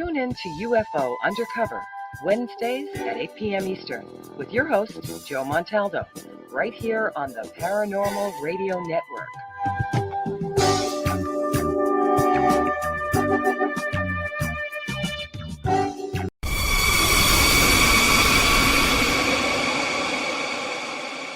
Tune in to UFO Undercover, Wednesdays at 8 p.m. Eastern, with your host, Joe Montaldo, right here on the Paranormal Radio Network.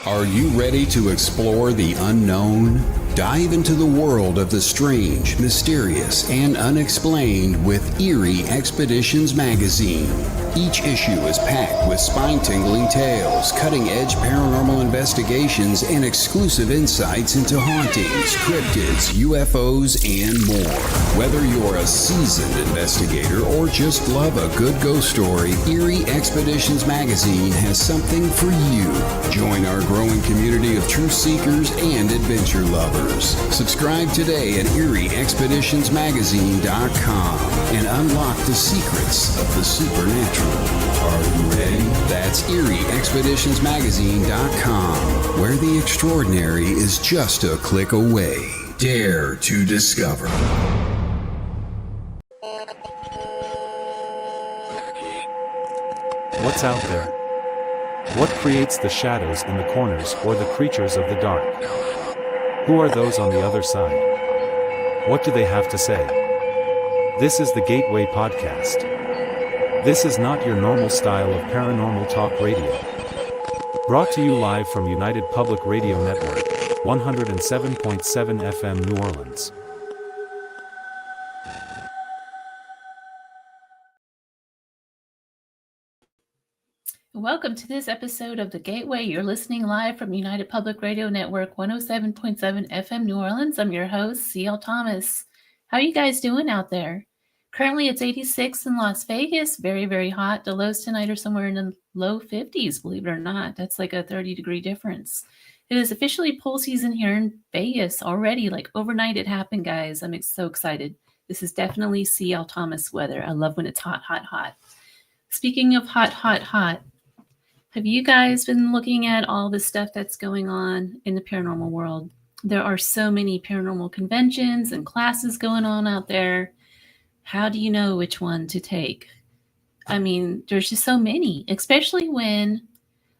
Are you ready to explore the unknown? Dive into the world of the strange, mysterious, and unexplained with Eerie Expeditions magazine. Each issue is packed with spine-tingling tales, cutting-edge paranormal investigations, and exclusive insights into hauntings, cryptids, UFOs, and more. Whether you're a seasoned investigator or just love a good ghost story, Eerie Expeditions magazine has something for you. Join our growing community of truth seekers and adventure lovers. Subscribe today at EerieExpeditionsMagazine.com and unlock the secrets of the supernatural. Are you ready? That's EerieExpeditionsMagazine.com, where the extraordinary is just a click away. Dare to discover. What's out there? What creates the shadows in the corners or the creatures of the dark? Who are those on the other side? What do they have to say? This is the Gateway Podcast. This is not your normal style of paranormal talk radio. Brought to you live from United Public Radio Network, 107.7 FM New Orleans. Welcome to this episode of The Gateway. You're listening live from United Public Radio Network, 107.7 FM New Orleans. I'm your host, C.L. Thomas. How are you guys doing out there? Currently, it's 86 in Las Vegas. Very, very hot. The lows tonight are somewhere in the low 50s, believe it or not. That's like a 30-degree difference. It is officially pool season here in Vegas already. Like overnight it happened, guys. I'm so excited. This is definitely C.L. Thomas weather. I love when it's hot, hot, hot. Speaking of hot, hot, hot, have you guys been looking at all the stuff that's going on in the paranormal world? There are so many paranormal conventions and classes going on out there. How do you know which one to take? I mean, there's just so many, especially when,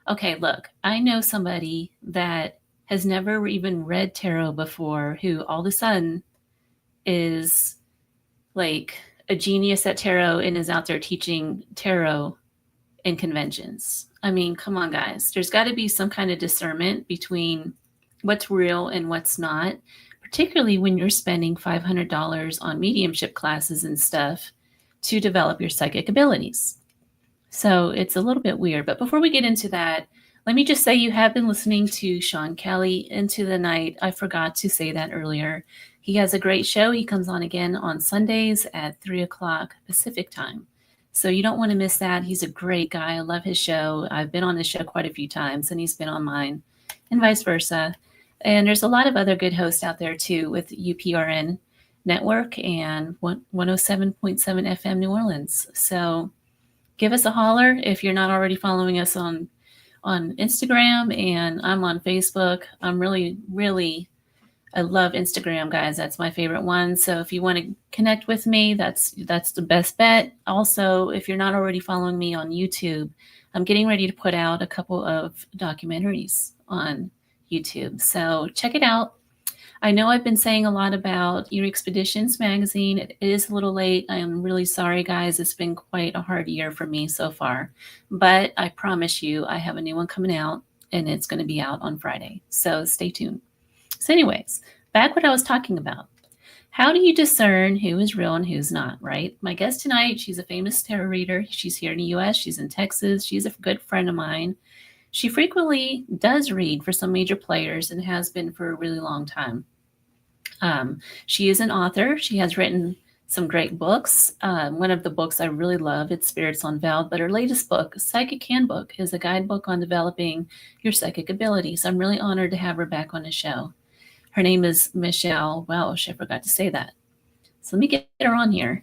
okay, look, I know somebody that has never even read tarot before who all of a sudden is like a genius at tarot and is out there teaching tarot in conventions. I mean, come on, guys. There's got to be some kind of discernment between what's real and what's not, particularly when you're spending $500 on mediumship classes and stuff to develop your psychic abilities. So it's a little bit weird. But before we get into that, let me just say you have been listening to Sean Kelly Into the Night. I forgot to say that earlier. He has a great show. He comes on again on Sundays at 3 o'clock Pacific time. So you don't want to miss that. He's a great guy. I love his show. I've been on his show quite a few times, and he's been on mine, and vice versa. And there's a lot of other good hosts out there, too, with UPRN Network and 107.7 FM New Orleans. So give us a holler if you're not already following us on Instagram, and I'm on Facebook. I'm really I love Instagram, guys. That's my favorite one. So if you want to connect with me, that's the best bet. Also, if you're not already following me on YouTube, I'm getting ready to put out a couple of documentaries on YouTube. So check it out. I know I've been saying a lot about Eerie Expeditions magazine. It is a little late. I am really sorry, guys. It's been quite a hard year for me so far. But I promise you, I have a new one coming out, and it's going to be out on Friday. So stay tuned. So anyways, back what I was talking about. How do you discern who is real and who's not, right? My guest tonight, she's a famous tarot reader. She's here in the U.S. She's in Texas. She's a good friend of mine. She frequently does read for some major players and has been for a really long time. She is an author. She has written some great books. One of the books I really love, it's Spirits Unveiled, but her latest book, Psychic Handbook, is a guidebook on developing your psychic abilities. I'm really honored to have her back on the show. Her name is Michelle Welch. I forgot to say that. So let me get her on here.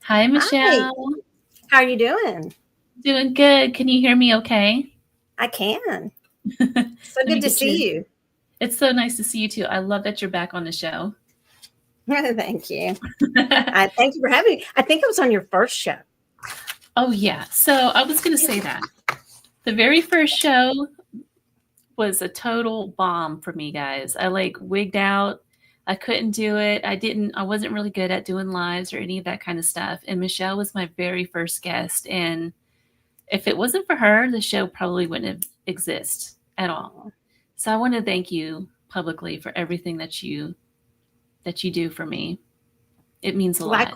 Hi, Michelle. Hi. How are you doing? Doing good. Can you hear me okay? I can. So good to see you. It's so nice to see you too. I love that you're back on the show. Thank you. Thank you for having me. I think it was on your first show. Oh, yeah. So I was going to say that. The very first show was a total bomb for me, guys. I wigged out. I couldn't do it. I wasn't really good at doing lives or any of that kind of stuff. And Michelle was my very first guest. And if it wasn't for her, the show probably wouldn't exist at all. So I want to thank you publicly for everything that you do for me. It means a lot.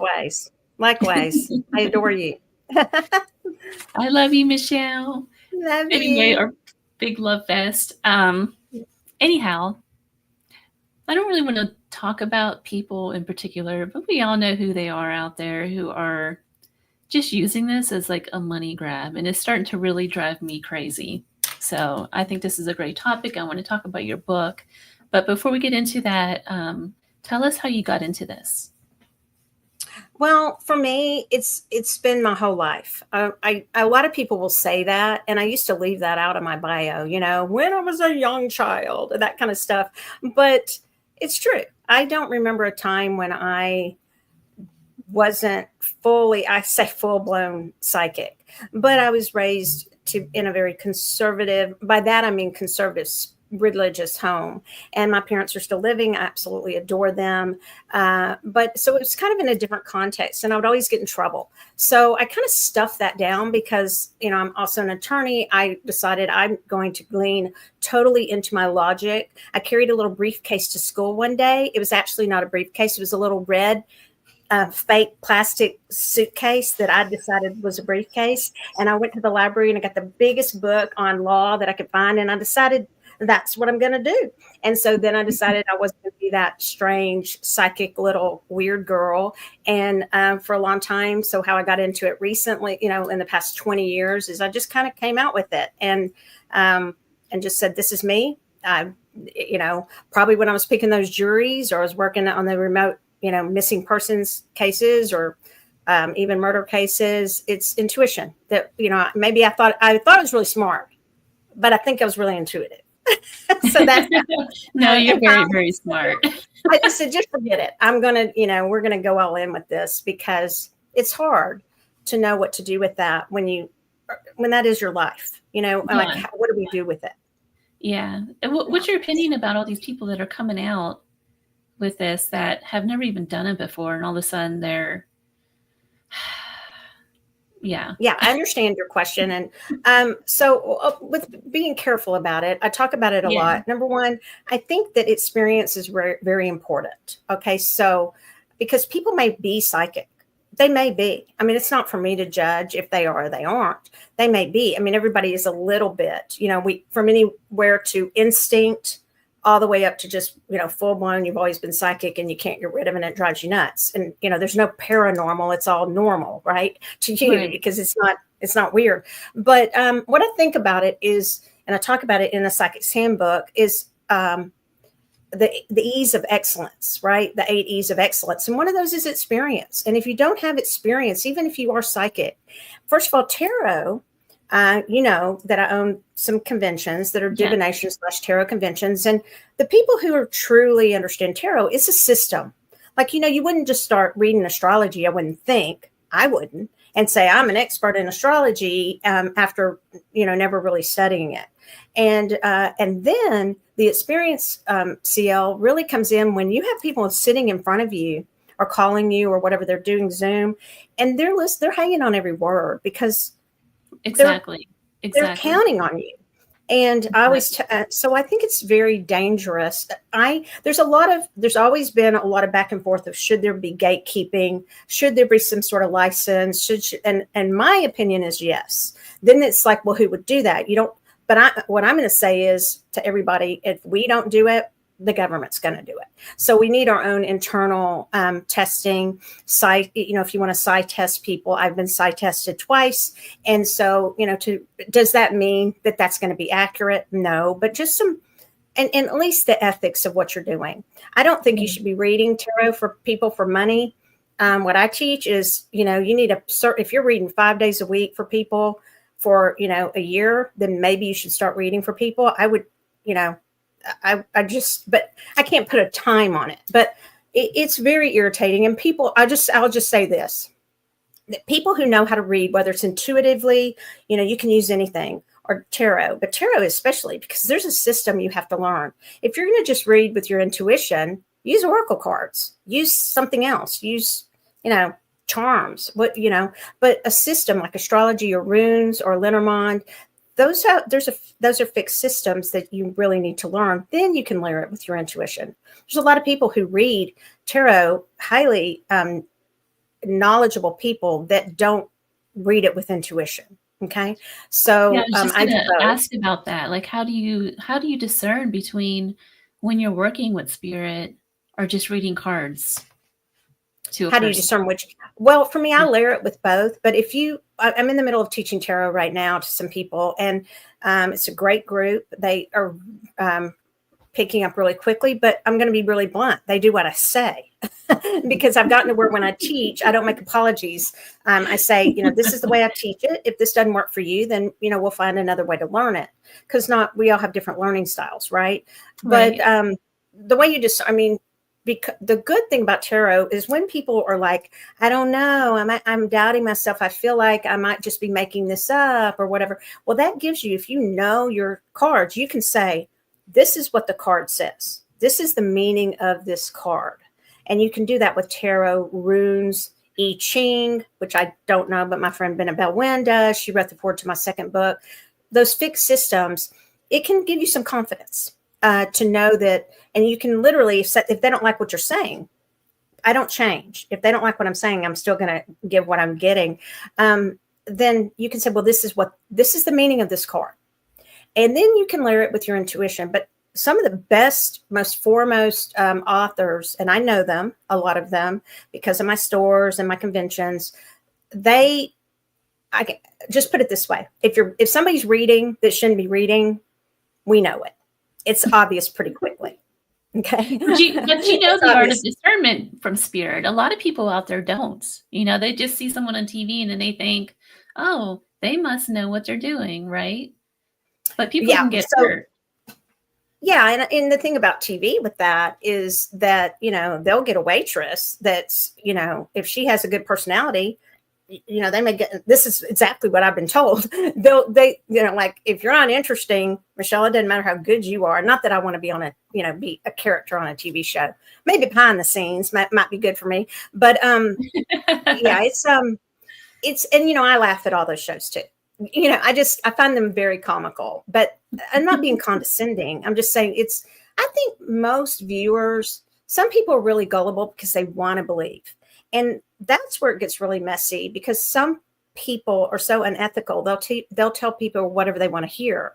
Likewise. I adore you. I love you, Michelle. Love anyway, you. Our big love fest. Anyhow, I don't really want to talk about people in particular, but we all know who they are out there who are just using this as like a money grab, and it's starting to really drive me crazy. So I think this is a great topic. I want to talk about your book, but before we get into that, tell us how you got into this. Well, for me, it's been my whole life. A lot of people will say that, and I used to leave that out of my bio, when I was a young child, that kind of stuff. But it's true. I don't remember a time when I wasn't full-blown psychic, but I was raised in a very conservative, by that I mean conservative religious home, and my parents are still living. I absolutely adore them, but so it was kind of in a different context, and I would always get in trouble. So I kind of stuffed that down because I'm also an attorney. I decided I'm going to lean totally into my logic. I carried a little briefcase to school one day. It was actually not a briefcase. It was a little red fake plastic suitcase that I decided was a briefcase, and I went to the library and I got the biggest book on law that I could find, and I decided that's what I'm going to do. And so then I decided I wasn't going to be that strange, psychic little weird girl. And for a long time, so how I got into it recently, in the past 20 years, is I just kind of came out with it and just said, this is me. Probably when I was picking those juries, or I was working on the remote, missing persons cases, or even murder cases, it's intuition that, maybe I thought I was really smart, but I think I was really intuitive. So that's no, you're very, very smart. I just said, just forget it. I'm going to, we're going to go all in with this, because it's hard to know what to do with that when that is your life, like, what do we do with it? Yeah. What's your opinion about all these people that are coming out with this that have never even done it before, and all of a sudden they're Yeah, I understand your question. And so with being careful about it, I talk about it a lot. Number one, I think that experience is very, very important. Okay. So because people may be psychic, they may be. I mean, it's not for me to judge if they are or they aren't. They may be. I mean, everybody is a little bit, from anywhere to instinct all the way up to just, full blown, you've always been psychic and you can't get rid of it and it drives you nuts. And, there's no paranormal. It's all normal, right? To you, right. Because it's not weird. But what I think about it is, and I talk about it in the Psychic's Handbook, is the E's of excellence, right? The 8 E's of excellence. And one of those is experience. And if you don't have experience, even if you are psychic, first of all, tarot, that I own some conventions that are divination/tarot conventions. And the people who are truly understand tarot, it's a system. Like, you wouldn't just start reading astrology. I wouldn't think. I wouldn't. And say, I'm an expert in astrology after, never really studying it. And then the experience, CL, really comes in when you have people sitting in front of you or calling you or whatever they're doing, Zoom, and they're hanging on every word, because Exactly. They're counting on you. And I always, so I think it's very dangerous. There's always been a lot of back and forth of, should there be gatekeeping? Should there be some sort of license? And my opinion is yes. Then it's like, well, who would do that? What I'm going to say is to everybody, if we don't do it, the government's going to do it. So we need our own internal testing site. If you want to site test people, I've been site tested twice. And so, does that mean that that's going to be accurate? No, but just some, and at least the ethics of what you're doing. I don't think you should be reading tarot for people for money. What I teach is, you need if you're reading 5 days a week for people for, a year, then maybe you should start reading for people. I would, but I can't put a time on it. But it's very irritating. And people, I'll just say this, that people who know how to read, whether it's intuitively, you can use anything, or tarot, but tarot especially, because there's a system you have to learn. If you're going to just read with your intuition, use oracle cards, use something else, use, charms, but a system like astrology or runes or Lenormand, those are fixed systems that you really need to learn. Then you can layer it with your intuition. There's a lot of people who read tarot, highly knowledgeable people, that don't read it with intuition. Okay, so yeah, I was just going to ask about that. Like, how do you discern between when you're working with spirit or just reading cards? How do you discern which? Well, for me, I layer it with both. But I'm in the middle of teaching tarot right now to some people, and it's a great group. They are picking up really quickly, but I'm going to be really blunt. They do what I say because I've gotten to where when I teach, I don't make apologies. I say, this is the way I teach it. If this doesn't work for you, then, we'll find another way to learn it, because we all have different learning styles. Right. But the way because the good thing about tarot is when people are like, I don't know, I'm doubting myself, I feel like I might just be making this up or whatever. Well, that gives you, if you know your cards, you can say, this is what the card says. This is the meaning of this card. And you can do that with tarot, runes, I Ching, which I don't know, but my friend Benabelle Wynn does. She wrote the foreword to my second book. Those fixed systems, it can give you some confidence to know that. And you can literally, if they don't like what you're saying, I don't change. If they don't like what I'm saying, I'm still going to give what I'm getting. Then you can say, well, this is the meaning of this card. And then you can layer it with your intuition. But some of the best, most foremost authors, and I know them, a lot of them, because of my stores and my conventions, I can just put it this way. If somebody's reading that shouldn't be reading, we know it. It's obvious pretty quickly. Okay. But you know the art of discernment from spirit. A lot of people out there don't. They just see someone on TV and then they think, oh, they must know what they're doing, right? But people can get hurt. Yeah, and the thing about TV with that is that, they'll get a waitress that's, if she has a good personality, they may get, this is exactly what I've been told. They like, if you're uninteresting, Michelle, it doesn't matter how good you are. Not that I want to be on be a character on a TV show. Maybe behind the scenes might be good for me. But yeah, it's and I laugh at all those shows too. I find them very comical, but I'm not being condescending. I'm just saying I think most viewers, some people are really gullible because they want to believe. And that's where it gets really messy, because some people are so unethical. They'll tell people whatever they want to hear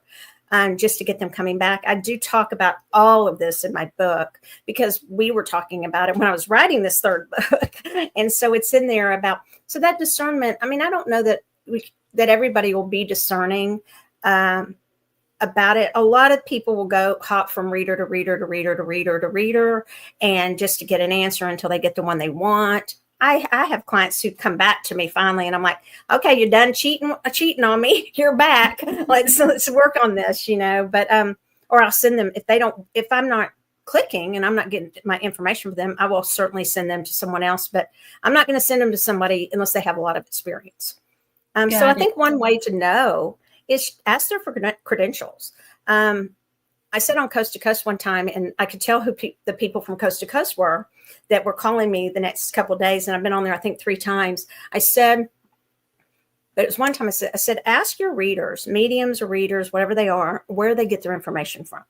just to get them coming back. I do talk about all of this in my book because we were talking about it when I was writing this third book. And so it's in there about, so that discernment, I don't know that that everybody will be discerning about it. A lot of people will hop from reader to reader to reader to reader to reader, and just to get an answer until they get the one they want. I have clients who come back to me finally, and I'm like, okay, you're done cheating on me. You're back. Let's work on this, But or I'll send them if I'm not clicking and I'm not getting my information from them, I will certainly send them to someone else. But I'm not going to send them to somebody unless they have a lot of experience. So I think one way to know is ask them for credentials. I said on Coast to Coast one time, and I could tell who the people from Coast to Coast were that were calling me the next couple of days. And I've been on there, I think 3 times. But it was one time I said, ask your readers, mediums or readers, whatever they are, where they get their information from.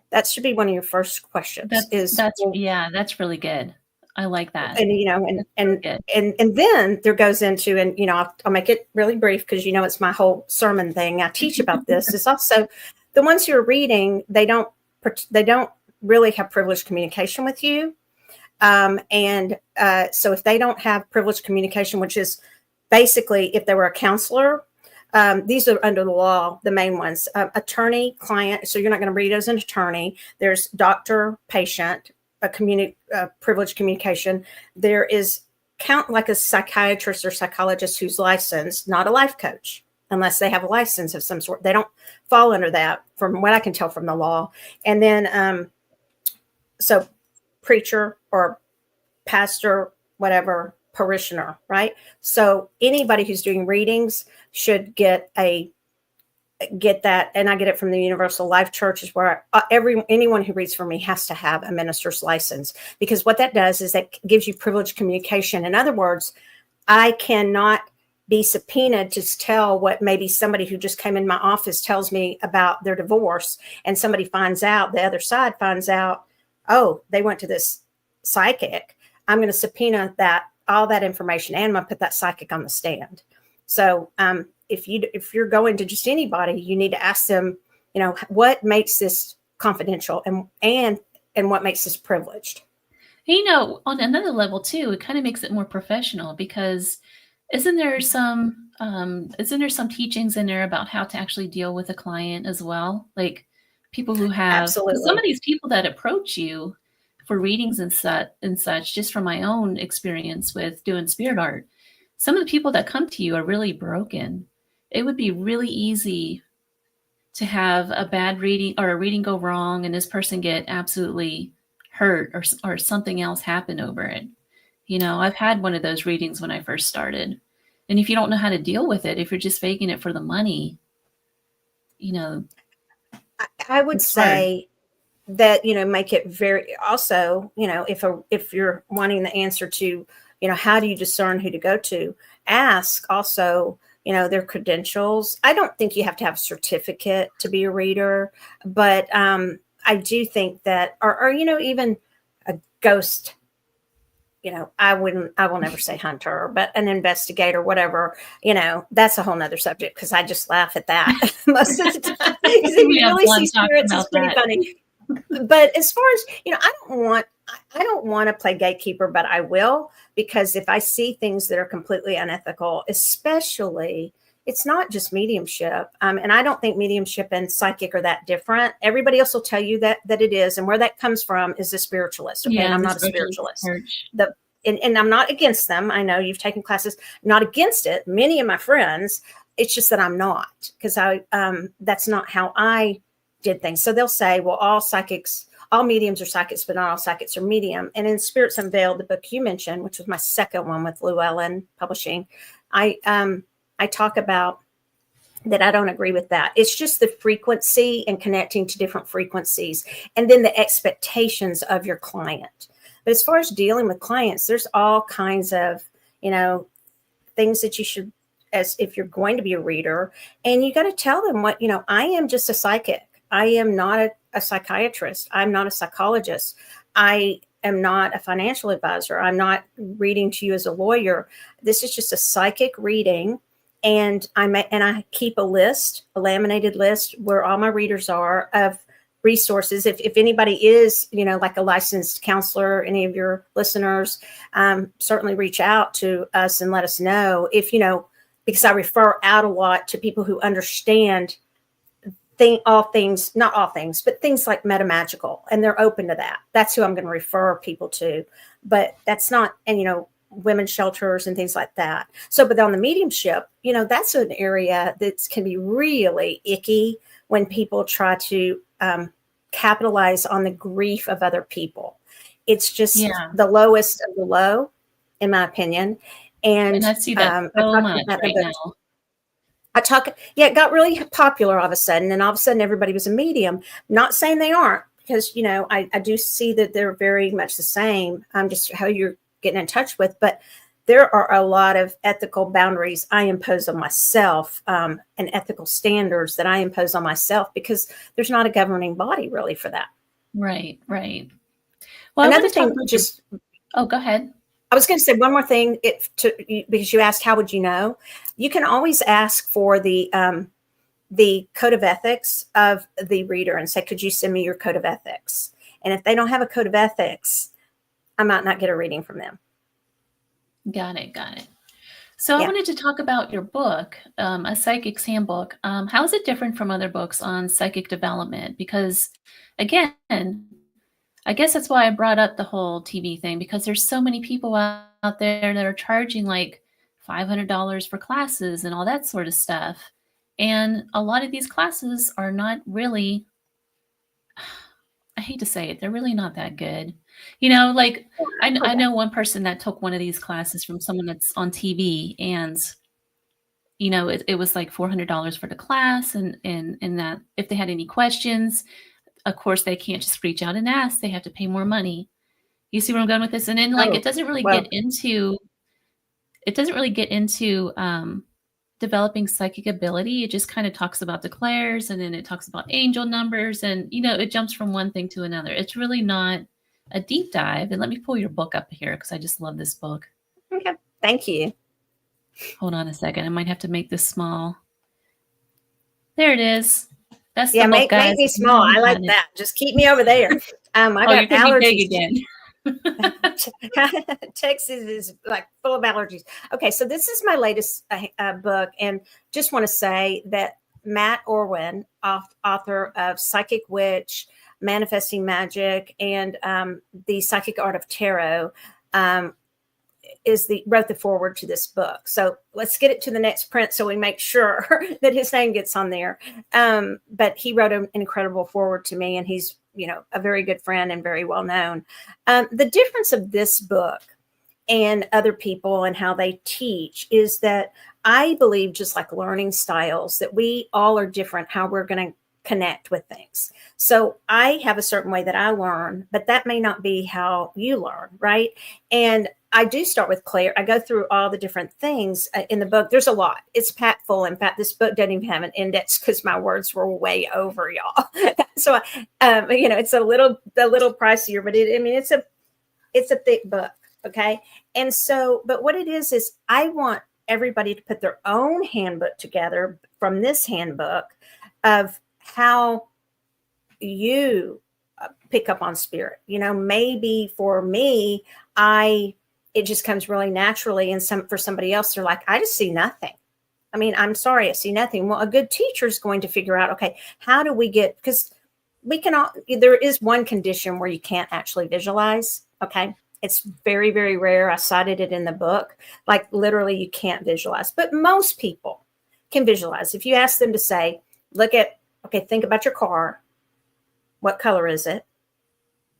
That should be one of your first questions. That's really good. I like that. And and then there goes into, and I'll make it really brief because it's my whole sermon thing. I teach about this. It's also the ones who are reading, they don't really have privileged communication with you. So if they don't have privileged communication, which is basically if they were a counselor, these are under the law, the main ones, attorney, client. So you're not going to read as an attorney. There's doctor, patient, privileged communication. There is like a psychiatrist or psychologist who's licensed, not a life coach, unless they have a license of some sort. They don't fall under that, from what I can tell from the law. And then, so preacher or pastor, whatever, parishioner, right? So anybody who's doing readings should get that, and I get it from the Universal Life Church, is where anyone who reads for me has to have a minister's license, because what that does is that gives you privileged communication. In other words, I cannot be subpoenaed to tell what maybe somebody who just came in my office tells me about their divorce, and somebody finds out, the other side finds out, oh, they went to this psychic. I'm going to subpoena all that information, and I'm going to put that psychic on the stand. So if you're going to just anybody, you need to ask them, what makes this confidential, and what makes this privileged. On another level too, it kind of makes it more professional, because isn't there some teachings in there about how to actually deal with a client as well? Like people who have Absolutely. Some of these people that approach you for readings and such, just from my own experience with doing spirit art, some of the people that come to you are really broken. It would be really easy to have a bad reading or a reading go wrong and this person get absolutely hurt or something else happen over it. I've had one of those readings when I first started. And if you don't know how to deal with it, if you're just faking it for the money, I would say that, make it very, also, if you're wanting the answer to, how do you discern who to go to, ask also, their credentials. I don't think you have to have a certificate to be a reader, but I do think that, or even a ghost, I will never say hunter, but an investigator, whatever, that's a whole nother subject, because I just laugh at that most of the time. Because if you really see spirits, it's pretty funny. But as far as, I don't want to play gatekeeper, but I will, because if I see things that are completely unethical, especially, it's not just mediumship. And I don't think mediumship and psychic are that different. Everybody else will tell you that it is. And where that comes from is the spiritualist. Okay. And I'm not a spiritualist. And I'm not against them. I know you've taken classes, not against it. Many of my friends, it's just that I'm not, because that's not how I did things. So they'll say, well, all mediums are psychics, but not all psychics are medium. And in Spirits Unveiled, the book you mentioned, which was my second one with Llewellyn Publishing, I talk about that. I don't agree with that. It's just the frequency and connecting to different frequencies, and then the expectations of your client. But as far as dealing with clients, there's all kinds of, things that you should, as if you're going to be a reader, and you got to tell them what, I am just a psychic. I am not a psychiatrist. I'm not a psychologist. I am not a financial advisor. I'm not reading to you as a lawyer. This is just a psychic reading. And I keep a laminated list where all my readers are, of resources. If anybody is, like a licensed counselor, any of your listeners, certainly reach out to us and let us know because I refer out a lot to people who understand not all things, but things like metamagical, and they're open to that. That's who I'm going to refer people to, but that's not, and women's shelters and things like that. So, but on the mediumship, that's an area that can be really icky when people try to capitalize on the grief of other people. It's just the lowest of the low, in my opinion. And I see that so much right now. It got really popular all of a sudden, and all of a sudden everybody was a medium. Not saying they aren't, because, I do see that they're very much the same. Just how you're getting in touch with, but there are a lot of ethical boundaries I impose on myself, and ethical standards that I impose on myself, because there's not a governing body really for that. Right. Well, another thing, go ahead. I was going to say one more thing, because you asked, how would you know? You can always ask for the code of ethics of the reader and say, could you send me your code of ethics? And if they don't have a code of ethics, I might not get a reading from them. Got it. So I wanted to talk about your book, A Psychic's Handbook. How is it different from other books on psychic development? Because, again, I guess that's why I brought up the whole TV thing, because there's so many people out there that are charging like $500 for classes and all that sort of stuff. And a lot of these classes are not really, I hate to say it, they're really not that good. Like I know one person that took one of these classes from someone that's on TV, and it was like $400 for the class, and that if they had any questions, of course they can't just reach out and ask; they have to pay more money. You see where I'm going with this? And then it doesn't really get into developing psychic ability. It just kind of talks about declares, and then it talks about angel numbers, and it jumps from one thing to another. It's really not a deep dive. And let me pull your book up here because I just love this book. Okay, thank you. Hold on a second. I might have to make this small. There it is. That's the book, guys. Make me small. I like that. Just keep me over there. I got allergies again. Texas is like full of allergies. Okay, so this is my latest book, and just want to say that Matt Orwin, author of Psychic Witch, Manifesting Magic, and the Psychic Art of Tarot, wrote the foreword to this book. So let's get it to the next print so we make sure that his name gets on there. But he wrote an incredible foreword to me, and he's a very good friend and very well known. The difference of this book and other people and how they teach is that I believe, just like learning styles, that we all are different how we're going to connect with things. So I have a certain way that I learn, but that may not be how you learn, right? And I do start with Claire. I go through all the different things in the book. There's a lot. It's packed full. In fact, this book doesn't even have an index because my words were way over, y'all. So, it's a little pricier, but it's a thick book. Okay. And so, but what it is I want everybody to put their own handbook together from this handbook of how you pick up on spirit. Maybe for me, it just comes really naturally. And for somebody else, they're like, I just see nothing. I mean, I'm sorry, I see nothing. Well, a good teacher is going to figure out, okay, how do we because there is one condition where you can't actually visualize. Okay. It's very, very rare. I cited it in the book. Like literally you can't visualize, but most people can visualize. If you ask them to say, think about your car. What color is it?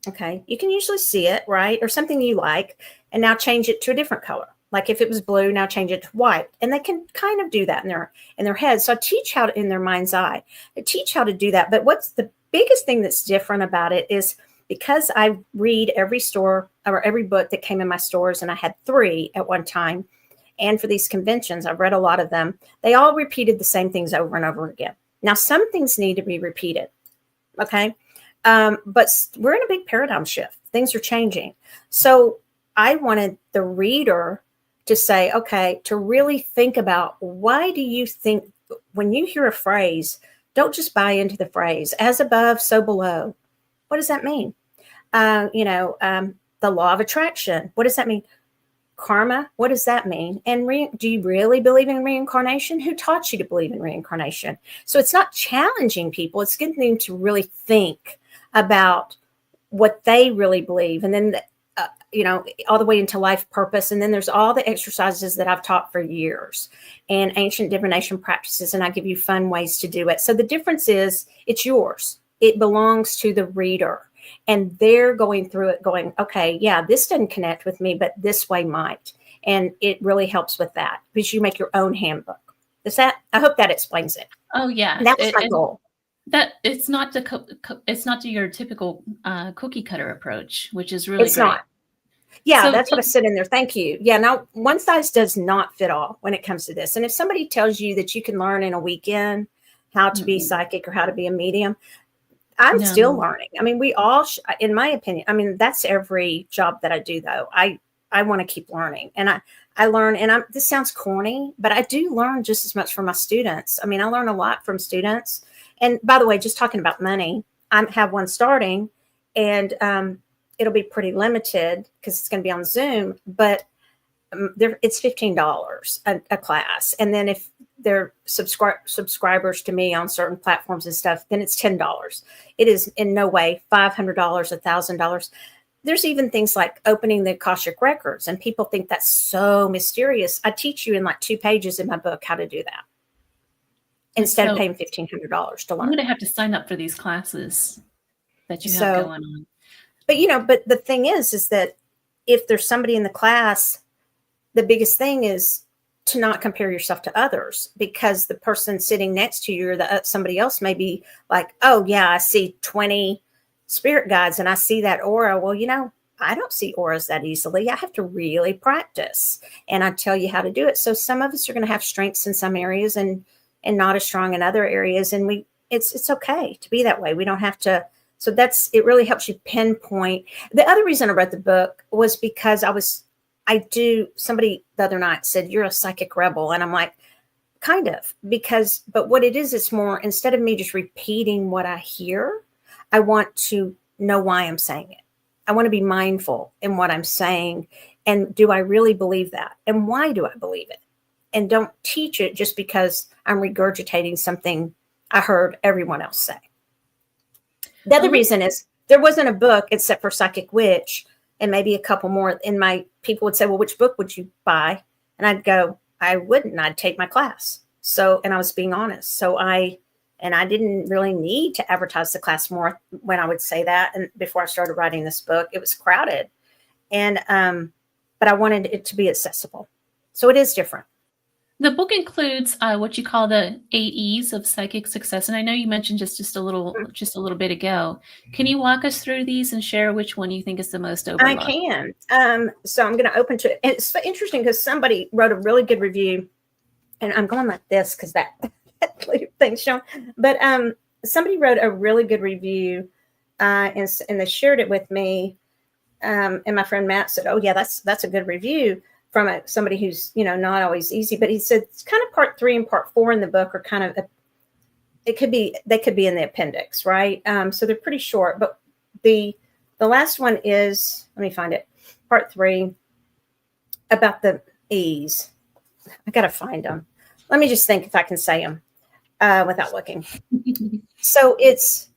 Okay. You can usually see it, right? Or something you like, and now change it to a different color. Like if it was blue, now change it to white. And they can kind of do that in their head. So I teach how to, in their mind's eye, I teach how to do that. But what's the biggest thing that's different about it is because I read every store or every book that came in my stores, and I had 3 at one time. And for these conventions, I've read a lot of them. They all repeated the same things over and over again. Now, some things need to be repeated. Okay. But we're in a big paradigm shift. Things are changing. So I wanted the reader to say, okay, to really think about, why do you think when you hear a phrase, don't just buy into the phrase, as above, so below. What does that mean? The law of attraction. What does that mean? Karma. What does that mean? And do you really believe in reincarnation? Who taught you to believe in reincarnation? So it's not challenging people. It's getting them to really think about what they really believe. And then, all the way into life purpose. And then there's all the exercises that I've taught for years and ancient divination practices. And I give you fun ways to do it. So the difference is it's yours. It belongs to the reader. And they're going through it going, okay, yeah, this doesn't connect with me, but this way might. And it really helps with that because you make your own handbook. I hope that explains it. Oh, yeah. And that was my goal. That it's not your typical cookie cutter approach, which is really great. Not. Yeah, so that's what I said in there. Thank you. Yeah, now one size does not fit all when it comes to this. And if somebody tells you that you can learn in a weekend how to be psychic or how to be a medium, I'm still learning. I mean, we all, in my opinion, that's every job that I do, though. I want to keep learning. And I learn, and this sounds corny, but I do learn just as much from my students. I mean, I learn a lot from students. And by the way, just talking about money, I have one starting, and it'll be pretty limited because it's going to be on Zoom, but it's $15 a class. And then if they're subscribers to me on certain platforms and stuff, then it's $10. It is in no way $500, $1,000. There's even things like opening the Akashic records, and people think that's so mysterious. I teach you in like 2 pages in my book how to do that instead of paying $1,500 to learn. I'm going to have to sign up for these classes that you have going on. but the thing is that if there's somebody in the class, the biggest thing is to not compare yourself to others, because the person sitting next to you or somebody else may be like, oh yeah, I see 20 spirit guides and I see that aura. Well, I don't see auras that easily. I have to really practice, and I tell you how to do it. So some of us are going to have strengths in some areas and not as strong in other areas. And it's okay to be that way. We don't have to. So it really helps you pinpoint. The other reason I read the book was because somebody the other night said, you're a psychic rebel. And I'm like, kind of, but what it is, it's more, instead of me just repeating what I hear, I want to know why I'm saying it. I want to be mindful in what I'm saying. And do I really believe that? And why do I believe it? And don't teach it just because I'm regurgitating something I heard everyone else say. The other reason is there wasn't a book except for Psychic Witch and maybe a couple more. And people would say, well, which book would you buy? And I'd go, I wouldn't. I'd take my class. And I was being honest. I didn't really need to advertise the class more when I would say that. And before I started writing this book, it was crowded. And, but I wanted it to be accessible. So it is different. The book includes what you call the 8 E's of psychic success. And I know you mentioned just a little bit ago. Can you walk us through these and share which one you think is the most overlooked? I can. So I'm going to open to it. And it's interesting because somebody wrote a really good review, and I'm going like this because that thing's shown. But somebody wrote a really good review and they shared it with me. And my friend Matt said, oh yeah, that's a good review from somebody who's, not always easy. But he said it's kind of part 3 and part 4 in the book are kind of, they could be in the appendix, right? So they're pretty short, but the last one is, let me find it, part 3 about the E's. I got to find them. Let me just think if I can say them without looking. So it's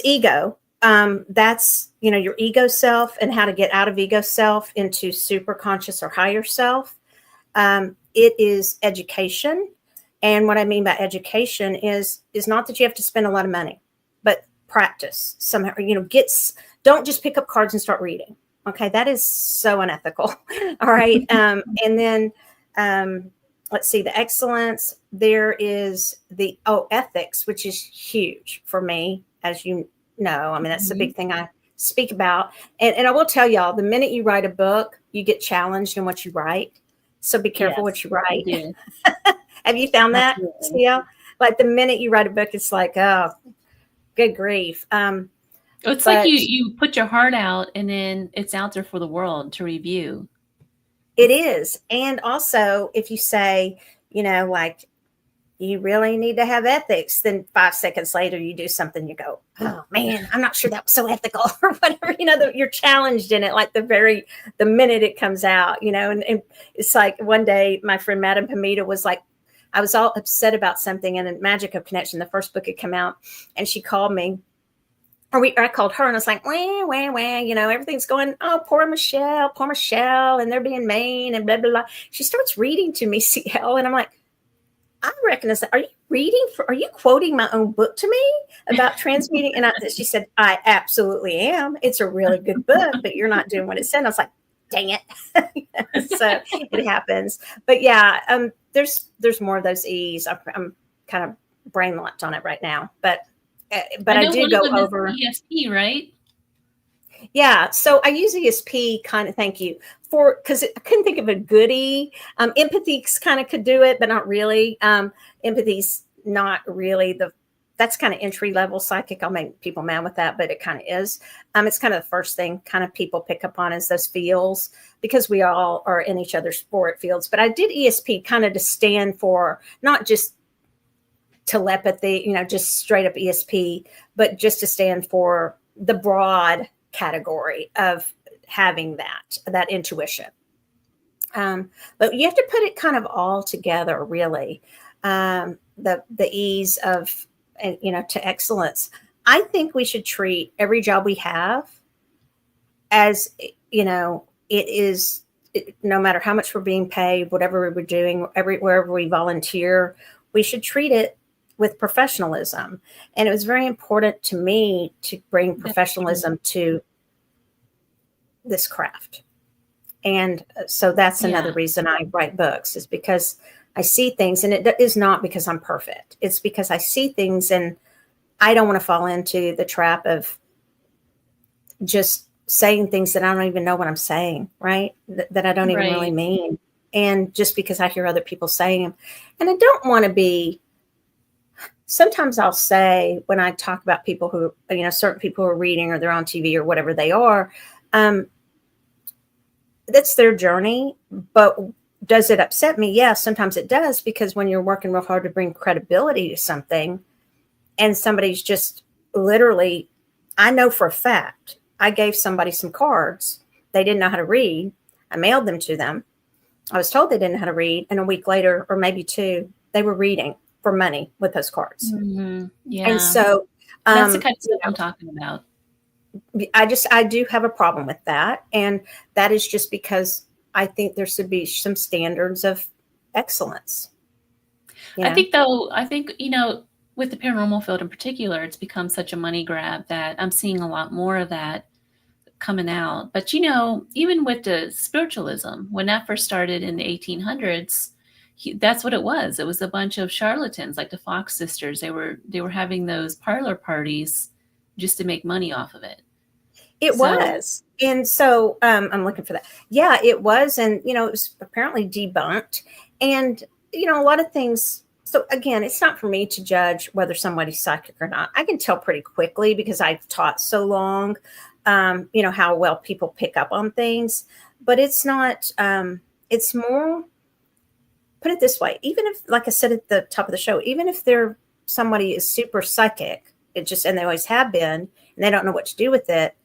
ego. That's, your ego self and how to get out of ego self into super conscious or higher self. It is education. And what I mean by education is not that you have to spend a lot of money, but practice somehow, don't just pick up cards and start reading. Okay. That is so unethical. All right. And then, let's see, the excellence, there is the ethics, which is huge for me, as you know. I mean, that's the big thing I speak about. And I will tell y'all, the minute you write a book, you get challenged in what you write. So be careful what you write. Have you found that, CL? Like the minute you write a book, it's like, oh, good grief. It's like you put your heart out and then it's out there for the world to review. It is. And also, if you say, like, you really need to have ethics, then 5 seconds later you do something, you go, oh man, I'm not sure that was so ethical or whatever, you're challenged in it like the minute it comes out, and it's like one day my friend Madame Pamita was like, I was all upset about something, and in Magic of Connection, the first book had come out, and she called me, or I called her, and I was like, wah, wah, wah, everything's going, oh, poor Michelle, and they're being mean and blah, blah, blah. She starts reading to me, CL, and I'm like, I recognize that. Are you quoting my own book to me about transmuting? And she said, I absolutely am. It's a really good book, but you're not doing what it said. And I was like, dang it. So it happens. But yeah, there's more of those E's. I'm kind of brain locked on it right now, but I do go over ESP, right? Yeah. So I use ESP kind of, thank you, because I couldn't think of a goodie. Empathy kind of could do it, but not really. Empathy's not really that's kind of entry level psychic. I'll make people mad with that, but it kind of is. It's kind of the first thing kind of people pick up on is those feels, because we all are in each other's spirit fields. But I did ESP kind of to stand for not just telepathy, just straight up ESP, but just to stand for the broad category of having that intuition. But you have to put it kind of all together, really. The ease of, to excellence. I think we should treat every job we have as, it is, no matter how much we're being paid, whatever we're doing, wherever we volunteer, we should treat it with professionalism. And it was very important to me to bring professionalism to this craft. And so that's another reason I write books, is because I see things, and it is not because I'm perfect. It's because I see things and I don't want to fall into the trap of just saying things that I don't even know what I'm saying, right? That I don't even really mean. And just because I hear other people saying them. And I don't want to be, sometimes I'll say when I talk about people who, certain people who are reading or they're on TV or whatever they are, that's their journey. But does it upset me? Yeah, sometimes it does, because when you're working real hard to bring credibility to something and somebody's just literally, I know for a fact, I gave somebody some cards. They didn't know how to read. I mailed them to them. I was told they didn't know how to read. And a week later, or maybe two, they were reading for money with those cards. Mm-hmm. Yeah. And so that's the kind of stuff I'm talking about. I do have a problem with that. And that is just because I think there should be some standards of excellence. I think, with the paranormal field in particular, it's become such a money grab that I'm seeing a lot more of that coming out. But, even with the spiritualism, when that first started in the 1800s, that's what it was. It was a bunch of charlatans, like the Fox sisters. They were having those parlor parties just to make money off of it. It was. And so I'm looking for that. Yeah, it was. And, it was apparently debunked. And, a lot of things. So again, it's not for me to judge whether somebody's psychic or not. I can tell pretty quickly because I've taught so long, how well people pick up on things. But it's not, it's more, put it this way, even if, like I said at the top of the show, even if somebody is super psychic, and they always have been, and they don't know what to do with it,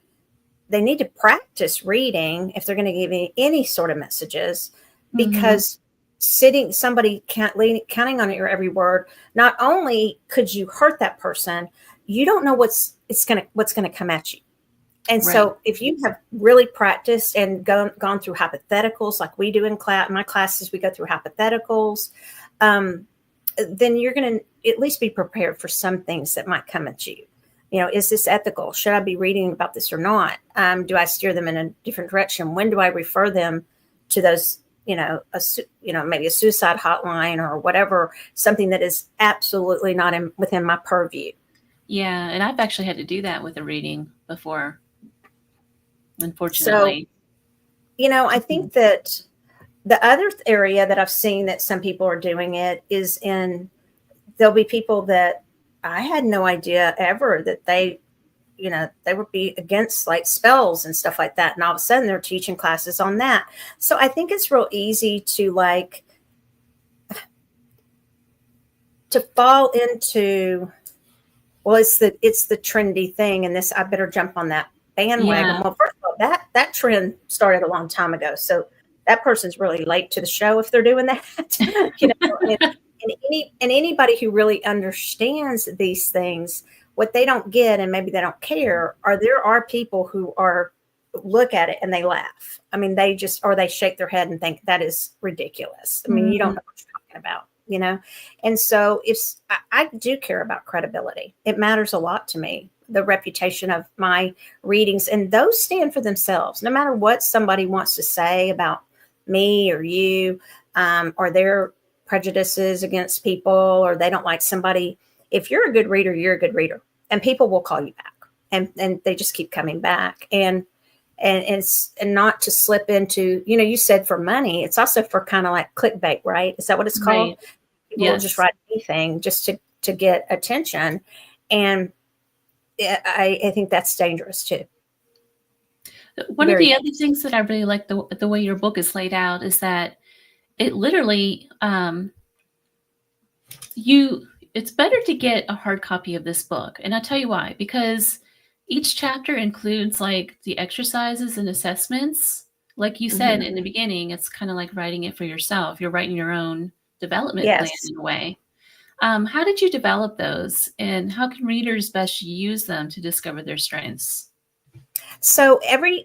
they need to practice reading if they're going to give any sort of messages, because somebody counting on your every word, not only could you hurt that person, you don't know what's going to come at you. And so if you have really practiced and gone through hypotheticals like we do in my classes, we go through hypotheticals, then you're going to at least be prepared for some things that might come at you. Is this ethical? Should I be reading about this or not? Do I steer them in a different direction? When do I refer them to those, maybe a suicide hotline or whatever, something that is absolutely not within my purview. Yeah. And I've actually had to do that with a reading before, unfortunately. So, I think that the other area that I've seen that some people are doing it is there'll be people that I had no idea ever that they would be against like spells and stuff like that. And all of a sudden they're teaching classes on that. So I think it's real easy to fall into, well, it's the trendy thing. And I better jump on that bandwagon. Yeah. Well, first of all, that trend started a long time ago. So that person's really late to the show if they're doing that, and anybody who really understands these things, what they don't get, and maybe they don't care, there are people who look at it and they laugh. I mean, they shake their head and think that is ridiculous. I mean, you don't know what you're talking about, And so I do care about credibility. It matters a lot to me, the reputation of my readings, and those stand for themselves. No matter what somebody wants to say about me or you, or their prejudices against people, or they don't like somebody. If you're a good reader, you're a good reader, and people will call you back, and they just keep coming back. And not to slip into, you said for money, it's also for kind of like clickbait, right? Is that what it's called? Right. People will just write anything just to get attention. And I think that's dangerous too. One of the other things that I really like the way your book is laid out is that it literally, it's better to get a hard copy of this book. And I'll tell you why, because each chapter includes like the exercises and assessments. Like you said in the beginning, it's kind of like writing it for yourself. You're writing your own development plan in a way. How did you develop those, and how can readers best use them to discover their strengths? So every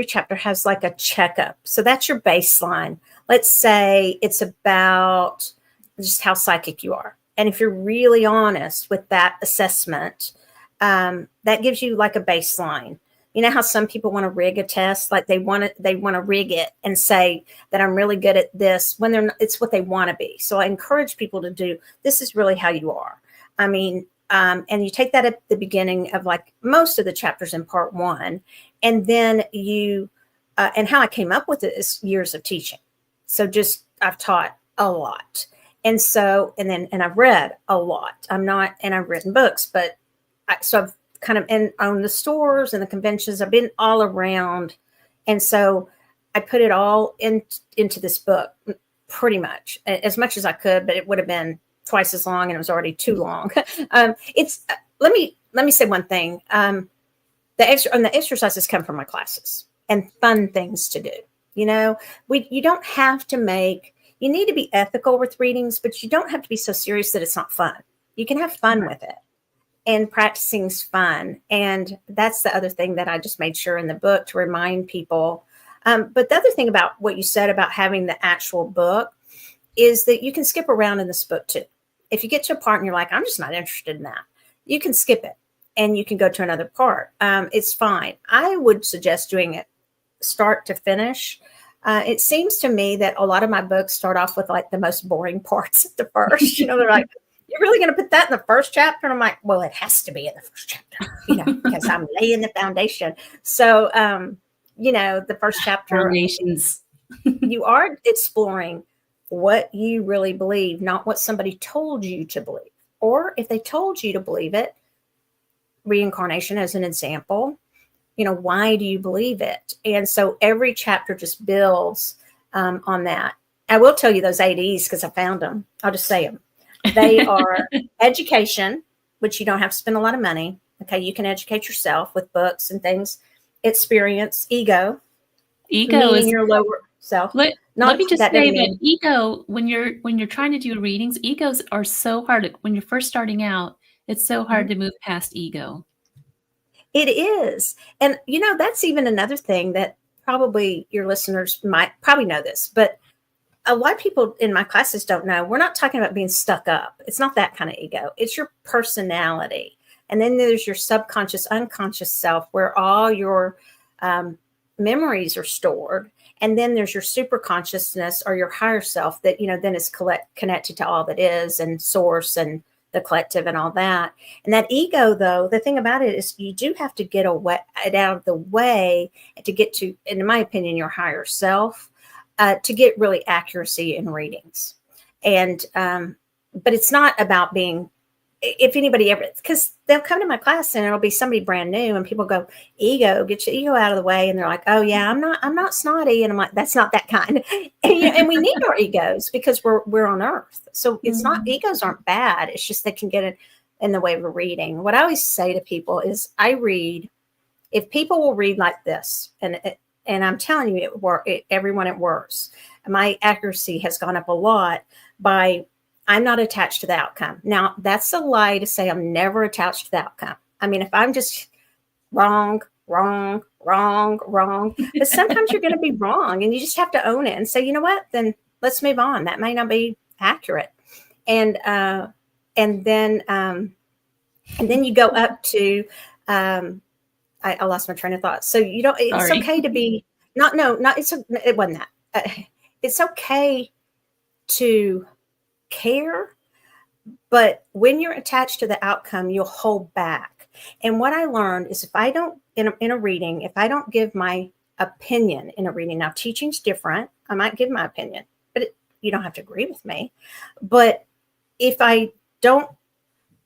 chapter has like a checkup. So that's your baseline. Let's say it's about just how psychic you are. And if you're really honest with that assessment, that gives you like a baseline. You know how some people want to rig a test, like they want to rig it and say that I'm really good at this when they're not, it's what they want to be. So I encourage people to do, this is really how you are. I mean, and you take that at the beginning of like most of the chapters in part 1, and then you, and how I came up with it is years of teaching. So just, I've taught a lot. And so, and I've read a lot. And I've written books, but so I've kind of owned the stores and the conventions. I've been all around. And so I put it all into this book, pretty much as I could, but it would have been twice as long and it was already too long. Let me say one thing. The exercises come from my classes and fun things to do. You know, you don't have to you need to be ethical with readings, but you don't have to be so serious that it's not fun. You can have fun with it, and practicing's fun. And that's the other thing that I just made sure in the book to remind people. But the other thing about what you said about having the actual book is that you can skip around in this book too. If you get to a part and you're like, I'm just not interested in that, you can skip it and you can go to another part. It's fine. I would suggest doing it start to finish. It seems to me that a lot of my books start off with like the most boring parts at the first. You know, they're like, you're really going to put that in the first chapter? And I'm like, well, it has to be in the first chapter, you know, because I'm laying the foundation. So, you know, the first chapter, Foundations. You are exploring what you really believe, not what somebody told you to believe. Or if they told you to believe it, reincarnation as an example, you know, why do you believe it? And so every chapter just builds on that. I will tell you those ADs because I found them. I'll just say them. They are education, which you don't have to spend a lot of money. Okay, you can educate yourself with books and things. Experience, ego is your lower self. Let me just say that ego, when you're trying to do readings, egos are so hard. When you're first starting out, it's so hard to move past ego. It is. And, you know, that's even another thing that probably your listeners might probably know this, but a lot of people in my classes don't know. We're not talking about being stuck up. It's not that kind of ego. It's your personality. And then there's your subconscious, unconscious self where all your memories are stored. And then there's your super consciousness or your higher self that, you know, then is connected to all that is and source and the collective and all that. And that ego, though, the thing about it is you do have to get it out of the way to get to, in my opinion, your higher self, to get really accuracy in readings. And, but it's not about being, if anybody ever, because they'll come to my class and it'll be somebody brand new and people go, ego, get your ego out of the way. And they're like, oh yeah, I'm not snotty. And I'm like, that's not that kind. And we need our egos because we're on earth. So it's not, egos aren't bad. It's just they can get in the way of a reading. What I always say to people is if people will read like this, and I'm telling you, everyone it works. My accuracy has gone up a lot by I'm not attached to the outcome. Now, that's a lie to say I'm never attached to the outcome. I mean, if I'm just wrong, but sometimes you're going to be wrong and you just have to own it and say, you know what, then let's move on. That may not be accurate. And then you go up to, I lost my train of thought. So you don't, it's okay to be it wasn't that. It's okay to care, but when you're attached to the outcome, you'll hold back. And what I learned is if I don't, in a reading, if I don't give my opinion in a reading, now teaching's different. I might give my opinion, but you don't have to agree with me. But if I don't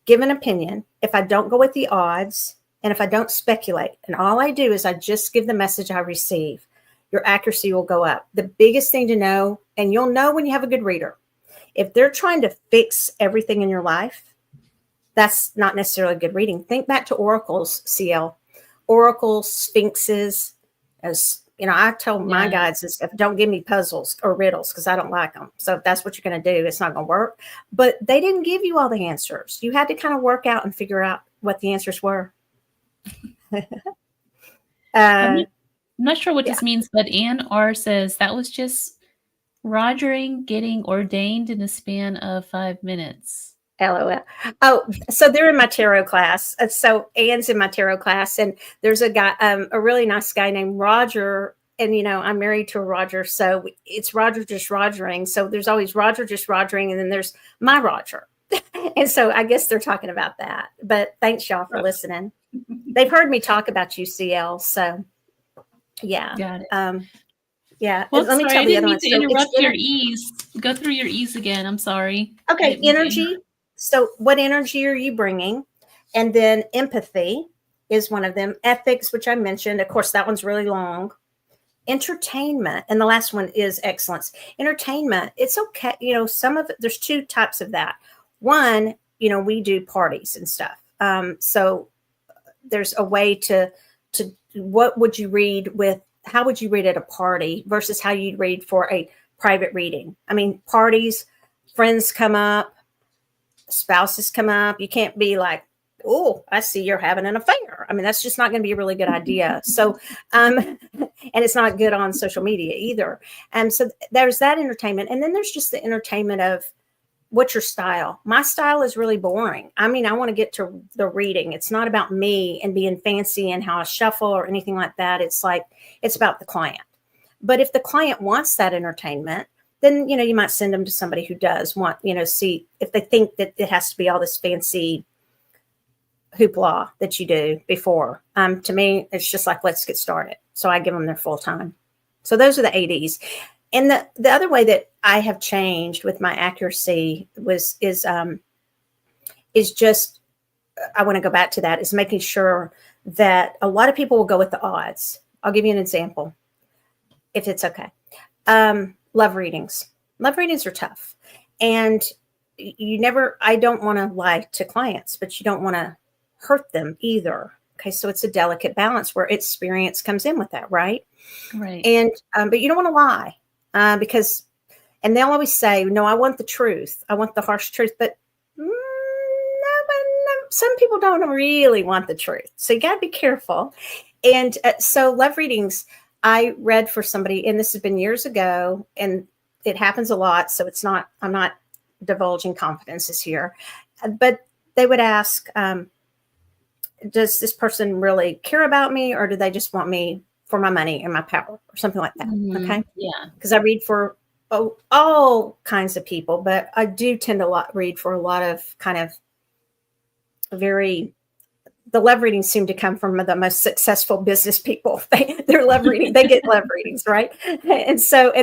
give an opinion, if I don't go with the odds, and if I don't speculate, and all I do is I just give the message I receive, your accuracy will go up. The biggest thing to know, and you'll know when you have a good reader, if they're trying to fix everything in your life, that's not necessarily good reading. Think back to oracles, CL. Oracles, sphinxes. As you know, I tell my guides is don't give me puzzles or riddles because I don't like them. So if that's what you're going to do, it's not going to work. But they didn't give you all the answers. You had to kind of work out and figure out what the answers were. I'm not sure what this means, but Ann R says that was just Rogering getting ordained in the span of 5 minutes. LOL. Oh, so they're in my tarot class. So Anne's in my tarot class, and there's a guy, a really nice guy named Roger. And, I'm married to a Roger. So it's Roger just Rogering. So there's always Roger just Rogering. And then there's my Roger. And so I guess they're talking about that. But thanks, y'all, for listening. They've heard me talk about UCL. So, yeah. Got it. Yeah. Well, Let me sorry, tell I the didn't other mean one. to So interrupt your ease. Go through your ease again. I'm sorry. Okay, energy. So what energy are you bringing? And then empathy is one of them. Ethics, which I mentioned. Of course, that one's really long. Entertainment. And the last one is excellence. Entertainment. It's okay. Some of it, there's two types of that. One, we do parties and stuff. So there's a way to what would you read with, how would you read at a party versus how you'd read for a private reading? I mean, parties, friends come up, spouses come up. You can't be like, oh, I see you're having an affair. I mean, that's just not going to be a really good idea. So, and it's not good on social media either. And so there's that entertainment. And then there's just the entertainment of what's your style? My style is really boring. I mean, I want to get to the reading. It's not about me and being fancy and how I shuffle or anything like that. It's about the client. But if the client wants that entertainment, then, you might send them to somebody who does want, see if they think that it has to be all this fancy hoopla that you do before. To me, it's just like, let's get started. So I give them their full time. So those are the ADs. And the other way that I have changed with my accuracy is just, I want to go back to that, is making sure that a lot of people will go with the odds. I'll give you an example, if it's okay. Love readings. Love readings are tough. And I don't want to lie to clients, but you don't want to hurt them either. Okay. So it's a delicate balance where experience comes in with that. Right. Right. And, but you don't want to lie. Because, and they'll always say, no, I want the truth. I want the harsh truth, but no, some people don't really want the truth. So you got to be careful. And so love readings, I read for somebody, and this has been years ago, and it happens a lot. So I'm not divulging confidences here, but they would ask, does this person really care about me, or do they just want me for my money and my power or something like that? Mm-hmm. Okay. Yeah. Because I read for all kinds of people, but I do tend to read for a lot of kind of the love readings seem to come from the most successful business people. They're love reading. They get love readings. Right. And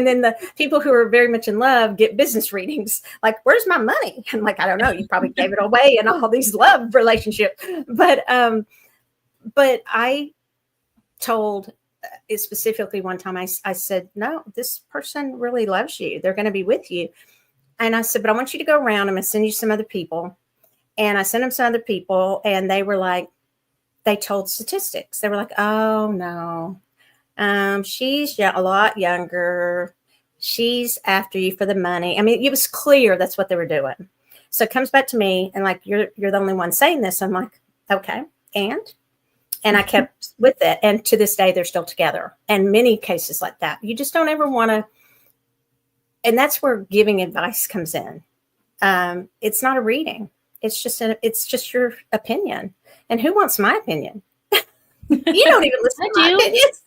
then the people who are very much in love get business readings. Like, where's my money? I'm like, I don't know. You probably gave it away in all these love relationships. But I told specifically one time, I said, no, this person really loves you. They're going to be with you. And I said, but I want you to go around. I'm going to send you some other people. And I sent them some other people, and they were like, they told statistics. They were like, oh no, she's a lot younger. She's after you for the money. I mean, it was clear that's what they were doing. So it comes back to me, and like, you're the only one saying this. I'm like, okay. And I kept with it. And to this day, they're still together. And many cases like that, you just don't ever want to. And that's where giving advice comes in. It's not a reading. It's just your opinion. And who wants my opinion? You don't even listen to my opinions.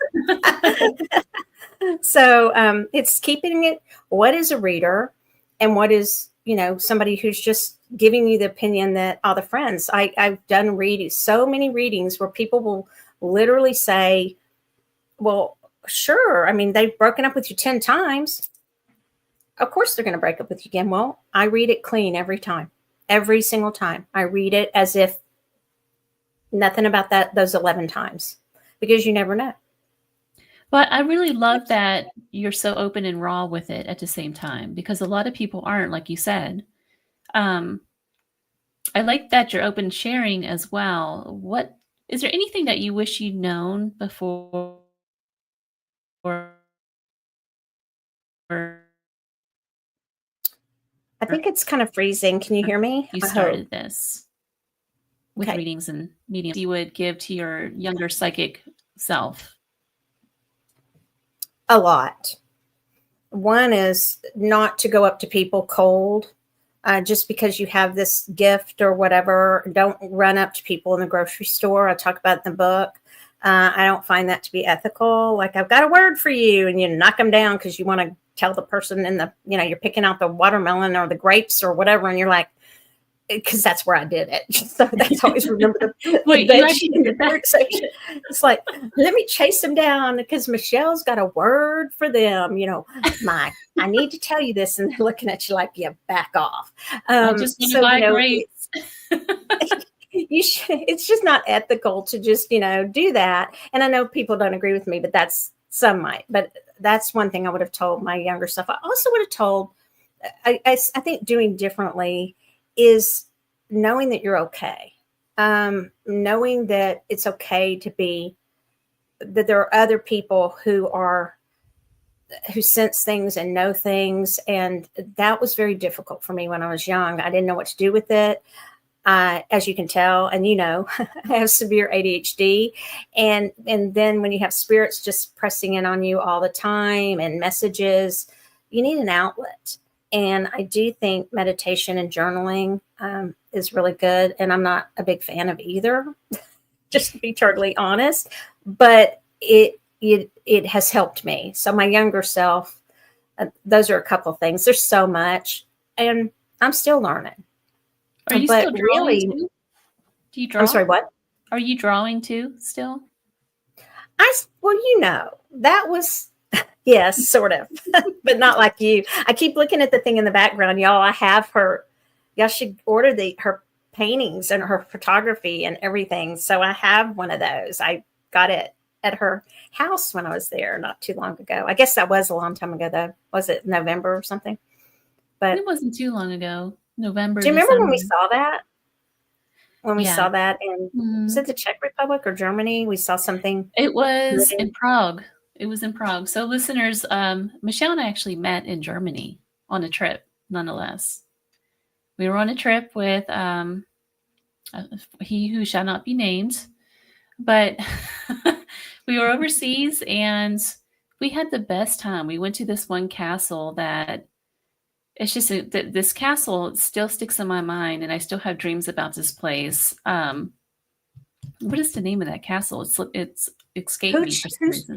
So it's keeping it. What is a reader, and what is, somebody who's just giving you the opinion that all the friends. I've done readings, so many readings where people will literally say, well, sure. I mean, they've broken up with you 10 times. Of course they're going to break up with you again. Well, I read it clean every time, every single time. I read it as if nothing about those 11 times, because you never know. But I really love that you're so open and raw with it at the same time, because a lot of people aren't, like you said. I like that you're open sharing as well. What is there anything that you wish you'd known before? I think it's kind of freezing. Can you hear me? You started this with readings and mediums you would give to your younger psychic self. A lot. One is not to go up to people cold. just because you have this gift or whatever, don't run up to people in the grocery store. I talk about it in the book. I don't find that to be ethical. Like, I've got a word for you, and you knock them down because you want to tell the person in the, you're picking out the watermelon or the grapes or whatever. And you're like, because that's where I did it. So that's always remember the work section. It's like, let me chase them down because Michelle's got a word for them. I need to tell you this. And they're looking at you like, yeah, back off. I just want to buy grapes. It's just not ethical to just, do that. And I know people don't agree with me, but some might. But that's one thing I would have told my younger self. I also would have told, I think doing differently is knowing that you're okay. Knowing that it's okay that there are other people who sense things and know things. And that was very difficult for me when I was young. I didn't know what to do with it. As you can tell, and I have severe ADHD. And then when you have spirits just pressing in on you all the time and messages, you need an outlet. And I do think meditation and journaling is really good. And I'm not a big fan of either, just to be totally honest. But it has helped me. So my younger self, those are a couple of things. There's so much, and I'm still learning. Are you still drawing too? Do you draw? I'm sorry, what? Are you drawing too still? That was, yes, sort of, but not like you. I keep looking at the thing in the background, y'all. I have y'all should order her paintings and her photography and everything. So I have one of those. I got it at her house when I was there not too long ago. I guess that was a long time ago, though. Was it November or something? But it wasn't too long ago. November. Do you remember when we saw that? When we Yeah. saw that in, was it the Czech Republic or Germany? We saw something. It was in Prague. It was in Prague. So listeners, Michelle and I actually met in Germany on a trip, nonetheless. We were on a trip with he who shall not be named, but we were overseas and we had the best time. We went to this one castle that it's just this castle still sticks in my mind, and I still have dreams about this place. What is the name of that castle? It's escaped me for some reason.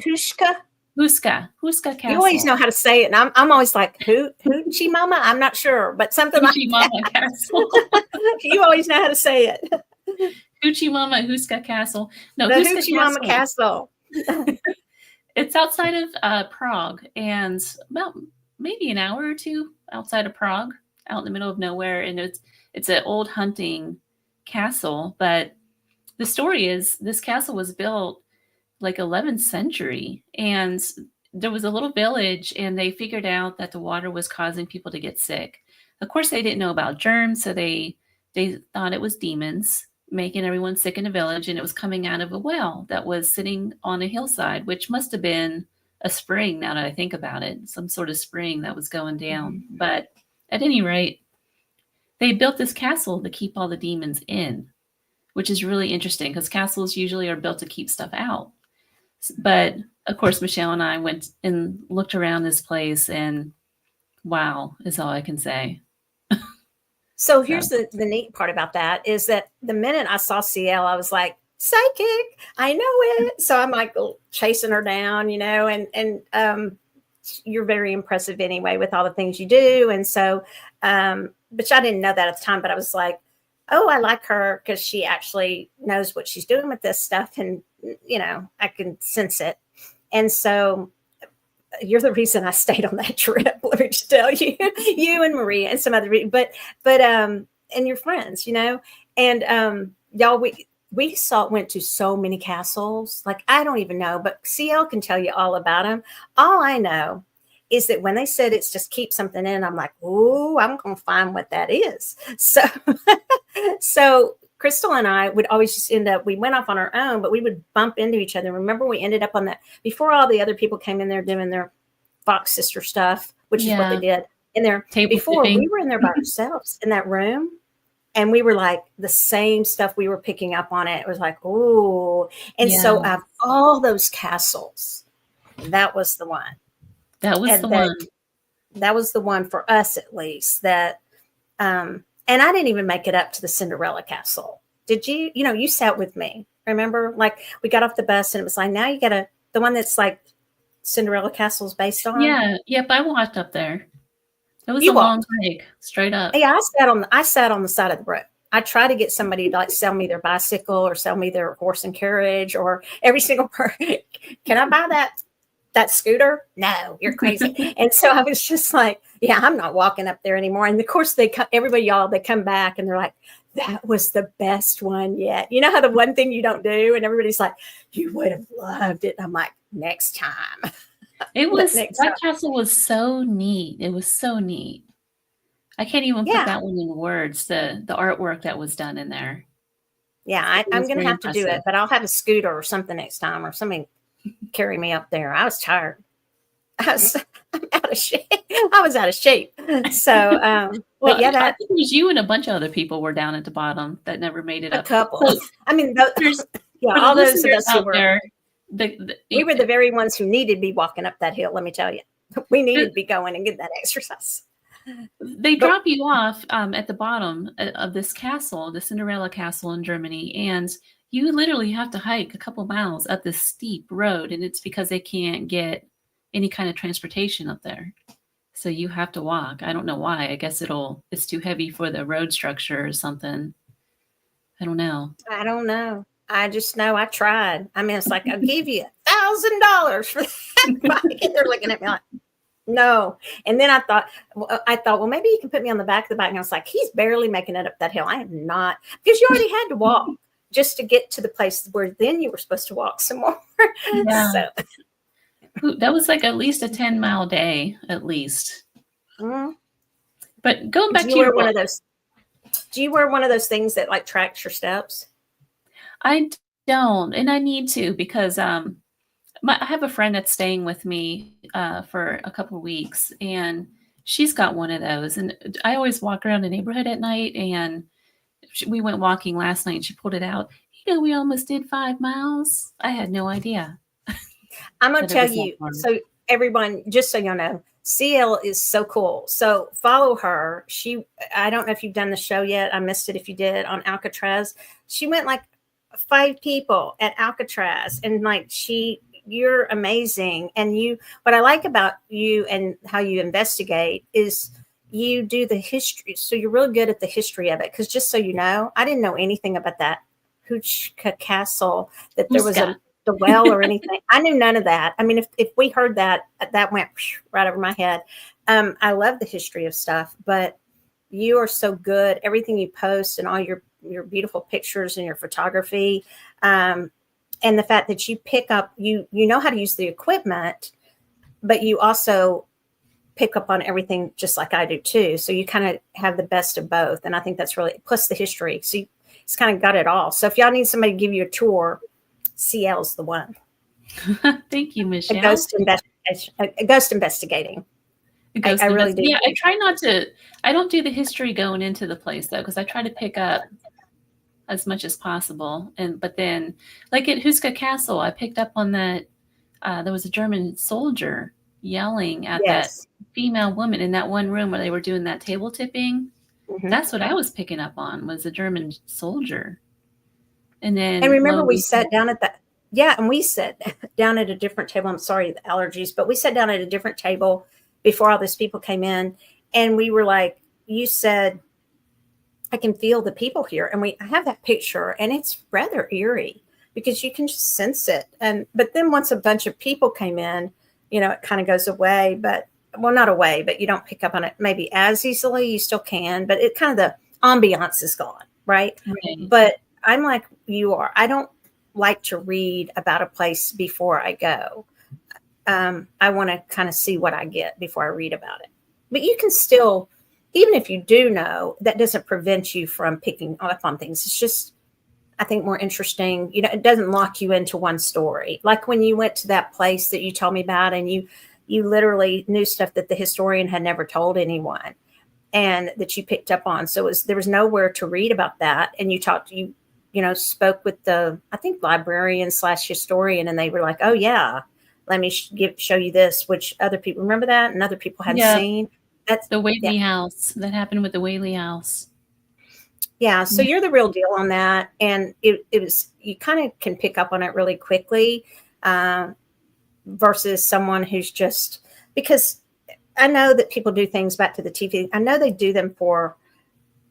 Huska Castle. You always know how to say it, and I'm always like, Hoochie Mama? I'm not sure, but something Hoochie like Mama that. Castle. You always know how to say it. Hoochie Mama Huska Castle. No, The Huska Hoochie Mama Castle. It's outside of Prague, and about maybe an hour or two outside of Prague, out in the middle of nowhere. And it's an old hunting castle, but the story is this castle was built like 11th century, and there was a little village, and they figured out that the water was causing people to get sick. Of course, they didn't know about germs, so they thought it was demons making everyone sick in the village, and it was coming out of a well that was sitting on a hillside, which must have been a spring, now that I think about it, some sort of spring that was going down. Mm-hmm. But at any rate, they built this castle to keep all the demons in, which is really interesting because castles usually are built to keep stuff out. But of course, Michelle and I went and looked around this place, and wow is all I can say. So here's the neat part about that is that the minute I saw CL, I was like, psychic, I know it. So I'm like chasing her down, and you're very impressive anyway with all the things you do. And so, but I didn't know that at the time, but I was like, oh, I like her because she actually knows what she's doing with this stuff. And, I can sense it. And so you're the reason I stayed on that trip. Let me just tell you, you and Maria and some other, but and your friends, and y'all, we went to so many castles. Like, I don't even know, but CL can tell you all about them. All I know is that when they said it's just keep something in, I'm like, oh, I'm going to find what that is. So Crystal and I would always just we went off on our own, but we would bump into each other. Remember, we ended up on that before all the other people came in there doing their Fox sister stuff, which is what they did in there. Before we were in there by ourselves in that room. And we were like the same stuff we were picking up on it. It was like, oh, and so of all those castles, that was the one. That was the one. That was the one for us, at least, that And I didn't even make it up to the Cinderella castle. Did you? You know, you sat with me. Remember, like we got off the bus and it was like, now you got the one that's like Cinderella Castle's based on. Yeah. Yep. I walked up there. It was You a long walked. hike, straight up. Yeah, I sat on the side of the road. I try to get somebody to like sell me their bicycle or sell me their horse and carriage or every single person. Can I buy that scooter? No, you're crazy. And so I was just like, yeah, I'm not walking up there anymore. And of course they come back and they're like, that was the best one yet. You know how the one thing you don't do and everybody's like, you would have loved it. And I'm like, next time. That castle was so neat. It was so neat. I can't even put that one in words, the artwork that was done in there. Yeah, I'm going to have to do it, but I'll have a scooter or something next time or something carry me up there. I was tired. I'm out of shape. I was out of shape. So, well, but yeah, I think it was you and a bunch of other people were down at the bottom that never made it up. A couple. So, I mean, yeah, all those of us who were there, we were the very ones who needed to be walking up that hill. Let me tell you, we needed to be going and get that exercise. They drop you off at the bottom of this castle, the Cinderella Castle in Germany, and you literally have to hike a couple miles up this steep road, and it's because they can't get any kind of transportation up there. So you have to walk. I don't know why. I guess it's too heavy for the road structure or something. I don't know. I just know I tried. I mean, it's like, I'll give you $1,000 for that bike. And they're looking at me like, no. And then I thought, well, maybe you can put me on the back of the bike. And I was like, he's barely making it up that hill. I am not, because you already had to walk just to get to the place where then you were supposed to walk some more. Yeah. So. That was like at least a 10-mile day, at least. Mm-hmm. But going back to do you wear one of those things that like tracks your steps? I don't, and I need to, because I have a friend that's staying with me for a couple of weeks, and she's got one of those. And I always walk around the neighborhood at night, and we went walking last night, and she pulled it out. You know, we almost did 5 miles. I had no idea. I'm going to tell you, so everyone, just so you know, CL is so cool. So follow her. I don't know if you've done the show yet. I missed it if you did, on Alcatraz. She went like 5 people at Alcatraz, and like you're amazing. And what I like about you and how you investigate is you do the history. So you're really good at the history of it. Because just so you know, I didn't know anything about that Huchka Castle, that there was the well or anything. I knew none of that. I mean, if we heard that went right over my head. I love the history of stuff, but you are so good. Everything you post and all your beautiful pictures and your photography, and the fact that you pick up, you know how to use the equipment, but you also pick up on everything just like I do too. So you kind of have the best of both. And I think that's really, plus the history. So it's kind of got it all. So if y'all need somebody to give you a tour, CL's the one. Thank you, Michelle. A ghost investigating. I really do. Yeah, I try not to. I don't do the history going into the place though, because I try to pick up as much as possible. But then, like at Huchka Castle, I picked up on that there was a German soldier yelling at that female woman in that one room where they were doing that table tipping. Mm-hmm. That's what I was picking up on, was a German soldier. And remember, we sat down at that. Yeah, and we sat down at a different table. I'm sorry, the allergies, but we sat down at a different table before all these people came in, and we were like, you said, I can feel the people here. And I have that picture, and it's rather eerie because you can just sense it. But then once a bunch of people came in, it kind of goes away, but not away, but you don't pick up on it maybe as easily. You still can, but it kind of, the ambiance is gone. Right. But I'm like you are. I don't like to read about a place before I go. I want to kind of see what I get before I read about it. But you can still, even if you do know, that doesn't prevent you from picking up on things. It's just, I think, more interesting. It doesn't lock you into one story. Like when you went to that place that you told me about, and you literally knew stuff that the historian had never told anyone, and that you picked up on. So there was nowhere to read about that. And you spoke with the, I think, librarian/historian, and they were like, oh yeah, let me show you this, which other people remember that, and other people hadn't seen. That's The Whaley House. That happened with the Whaley House. Yeah. So you're the real deal on that. And it was, you kind of can pick up on it really quickly, versus someone who's just, because I know that people do things back to the TV. I know they do them for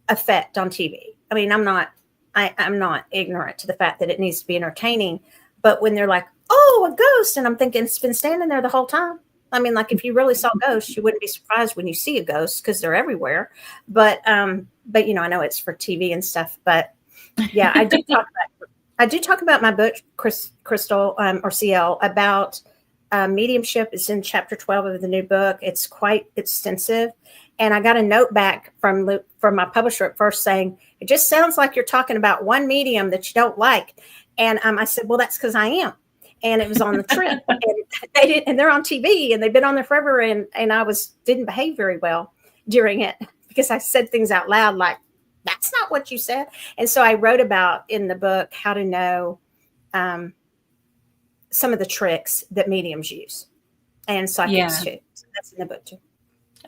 effect on TV. I mean, I'm not ignorant to the fact that it needs to be entertaining, but when they're like, oh, a ghost, and I'm thinking it's been standing there the whole time. I mean, like if you really saw ghosts, you wouldn't be surprised when you see a ghost because they're everywhere. But you know, I know it's for TV and stuff, but yeah, I do talk about my book, Crystal, or CL, about mediumship. It's in chapter 12 of the new book. It's quite extensive. And I got a note back from my publisher at first saying, it just sounds like you're talking about one medium that you don't like. And I said, well, that's because I am. And it was on the trip. And they're on TV and they've been on there forever. And I didn't behave very well during it because I said things out loud like, that's not what you said. And so I wrote about in the book how to know some of the tricks that mediums use and psychics too. So that's in the book too.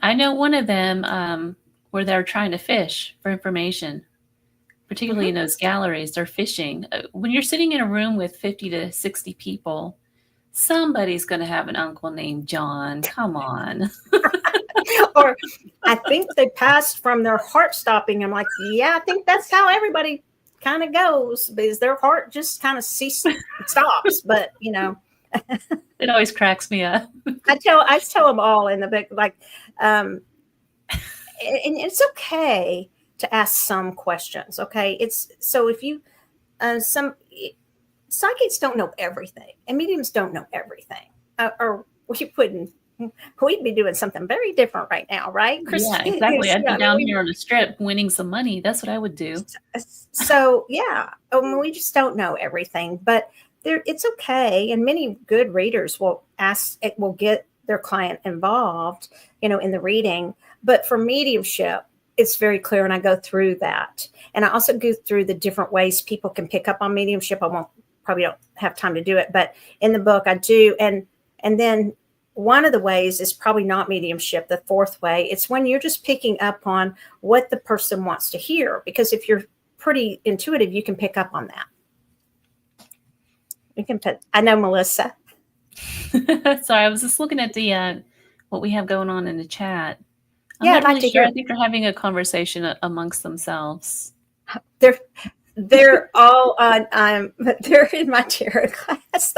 I know one of them where they're trying to fish for information, particularly in those galleries. They're fishing. When you're sitting in a room with 50 to 60 people, somebody's going to have an uncle named John. Come on. Or I think they passed from their heart stopping. I'm like, yeah, I think that's how everybody kind of goes, because their heart just kind of stops. But, you know. It always cracks me up. I tell them all in the book, like, and it's okay to ask some questions. Okay. So if you, some psychics don't know everything and mediums don't know everything, or we'd be doing something very different right now. Right. Yeah, exactly. I'd be down here on the strip winning some money. That's what I would do. So yeah, we just don't know everything, but it's okay. And many good readers will get their client involved, you know, in the reading. But for mediumship, it's very clear. And I go through that. And I also go through the different ways people can pick up on mediumship. Probably don't have time to do it, but in the book I do. And then one of the ways is probably not mediumship. The fourth way, it's when you're just picking up on what the person wants to hear. Because if you're pretty intuitive, you can pick up on that. I know Melissa. Sorry, I was just looking at the what we have going on in the chat. I'm I'd not like really to sure. hear. I think they're having a conversation amongst themselves. They're all on. They're in my tarot class.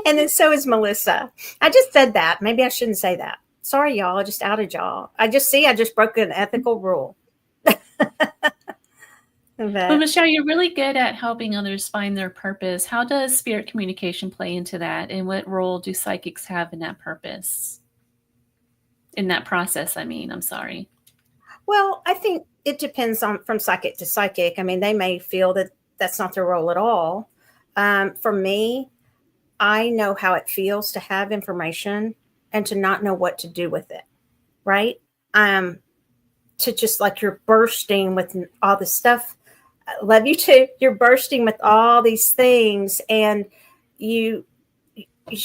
And then so is Melissa. I just said that. Maybe I shouldn't say that. Sorry, y'all. I just outed y'all. I just broke an ethical rule. Well, Michelle, you're really good at helping others find their purpose. How does spirit communication play into that? And what role do psychics have in that purpose? In that process, I'm sorry. Well, I think it depends from psychic to psychic. I mean, they may feel that that's not their role at all. For me, I know how it feels to have information and to not know what to do with it, right? To just like you're bursting with all this stuff. I love you too. You're bursting with all these things, and you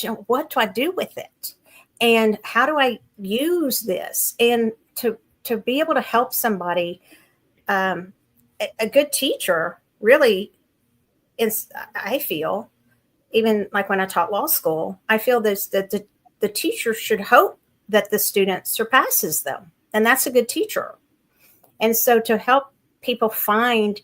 know, what do I do with it? And how do I use this? And to be able to help somebody, a good teacher really is, I feel, even like when I taught law school, I feel that the teacher should hope that the student surpasses them. And that's a good teacher. And so to help people find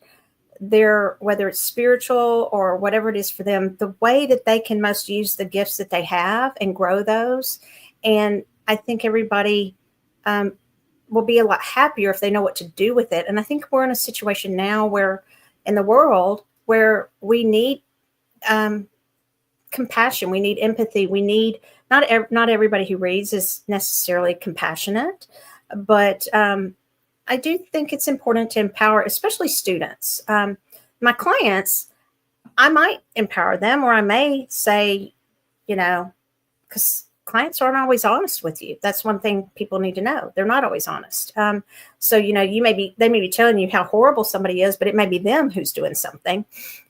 whether it's spiritual or whatever it is for them, the way that they can most use the gifts that they have and grow those. And I think everybody will be a lot happier if they know what to do with it. And I think we're in a situation now in the world where we need compassion. We need empathy. We need, not everybody who reads is necessarily compassionate, but I do think it's important to empower, especially students. My clients, I might empower them, or I may say, you know, because clients aren't always honest with you. That's one thing people need to know. They're not always honest. So, you know, they may be telling you how horrible somebody is, but it may be them who's doing something.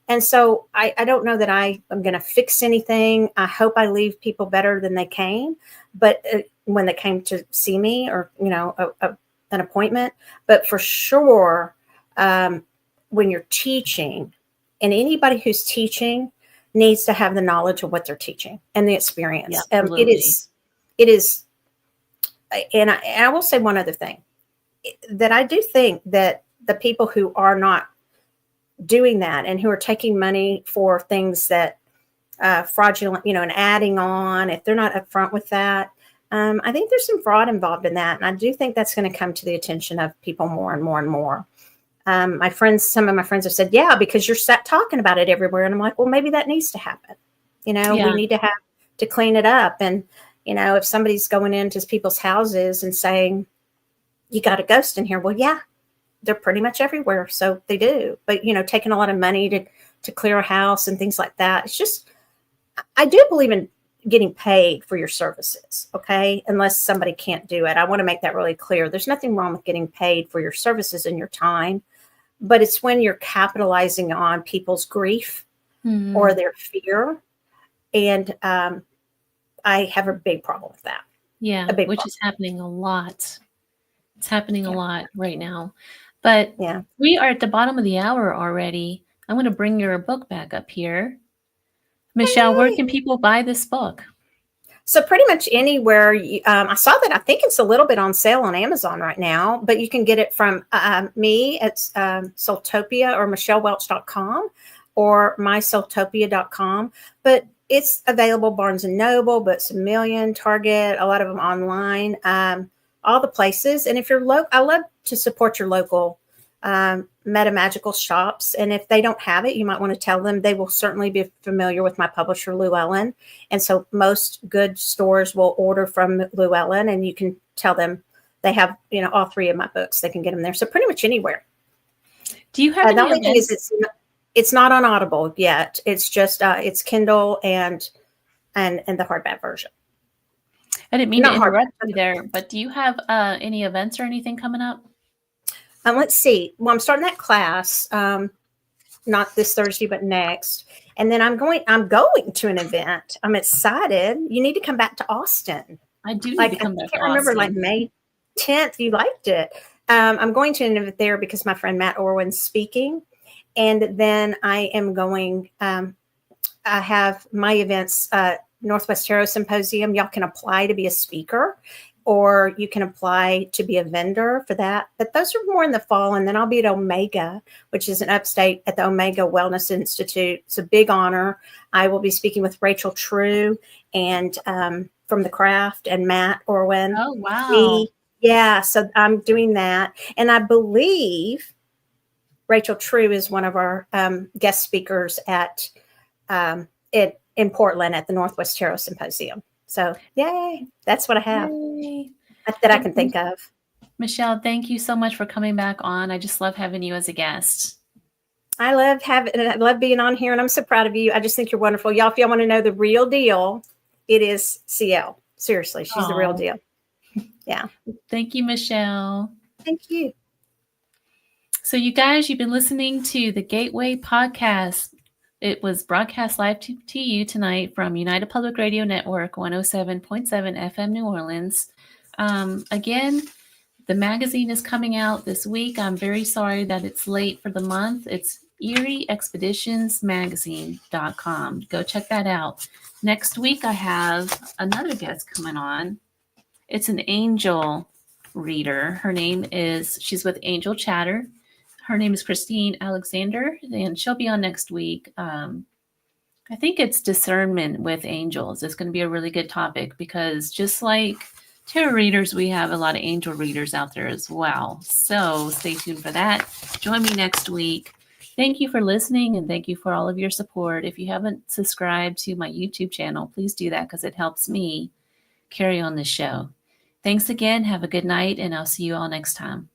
And so I don't know that I am going to fix anything. I hope I leave people better than they came. But when they came to see me or, an appointment. But for sure, when you're teaching, and anybody who's teaching needs to have the knowledge of what they're teaching and the experience. Yeah, absolutely. It is, and I will say one other thing, that I do think that the people who are not doing that and who are taking money for things that fraudulent, and adding on, if they're not upfront with that, I think there's some fraud involved in that. And I do think that's going to come to the attention of people more and more and more. Some of my friends have said, yeah, because you're talking about it everywhere. And I'm like, well, maybe that needs to happen. We need to have to clean it up. And, if somebody's going into people's houses and saying, you got a ghost in here. Well, yeah, they're pretty much everywhere. So they do. But, taking a lot of money to clear a house and things like that. It's just, I do believe in getting paid for your services. Okay. Unless somebody can't do it. I want to make that really clear. There's nothing wrong with getting paid for your services and your time, but it's when you're capitalizing on people's grief or their fear. And I have a big problem with that. Yeah. Which is happening a lot. It's happening a lot right now. But we are at the bottom of the hour already. I'm going to bring your book back up here. Michelle, where can people buy this book? So pretty much anywhere. I saw that. I think it's a little bit on sale on Amazon right now, but you can get it from me at Soultopia or michellewelch.com or mysoultopia.com. But it's available Barnes & Noble, Books A Million, Target, a lot of them online, all the places. And if you're local, I love to support your local metamagical shops. And if they don't have it, you might want to tell them. They will certainly be familiar with my publisher, Llewellyn. And so most good stores will order from Llewellyn, and you can tell them they have, all three of my books. They can get them there. So pretty much anywhere. Do you have the only thing is it's not on Audible yet. It's just it's Kindle and the hardback version. I didn't mean to interrupt you there, but do you have any events or anything coming up? Let's see. Well, I'm starting that class, not this Thursday, but next. And then I'm going to an event. I'm excited. You need to come back to Austin. I do need to come back to Austin. I can't remember, May 10th. You liked it. I'm going to an event there because my friend Matt Orwin's speaking. And then I am going, I have my events, Northwest Tarot Symposium. Y'all can apply to be a speaker, or you can apply to be a vendor for that. But those are more in the fall. And then I'll be at Omega, which is an upstate at the Omega Wellness Institute. It's a big honor. I will be speaking with Rachel True and from The Craft and Matt Orwin. Oh, wow. So I'm doing that. And I believe Rachel True is one of our guest speakers in Portland at the Northwest Tarot Symposium. So, yay, that's what I have that I can think of. Michelle, thank you so much for coming back on. I just love having you as a guest. I love being on here, and I'm so proud of you. I just think you're wonderful. Y'all, if y'all want to know the real deal, it is CL. Seriously, she's the real deal. Yeah. Thank you, Michelle. Thank you. So you guys, you've been listening to the Gateway Podcast. It was broadcast live to you tonight from United Public Radio Network, 107.7 FM New Orleans. Again, the magazine is coming out this week. I'm very sorry that it's late for the month. It's erieexpeditionsmagazine.com. Go check that out. Next week, I have another guest coming on. It's an angel reader. She's with Angel Chatter. Her name is Christine Alexander, and she'll be on next week. I think it's discernment with angels. It's going to be a really good topic because just like tarot readers, we have a lot of angel readers out there as well. So stay tuned for that. Join me next week. Thank you for listening, and thank you for all of your support. If you haven't subscribed to my YouTube channel, please do that because it helps me carry on this show. Thanks again. Have a good night, and I'll see you all next time.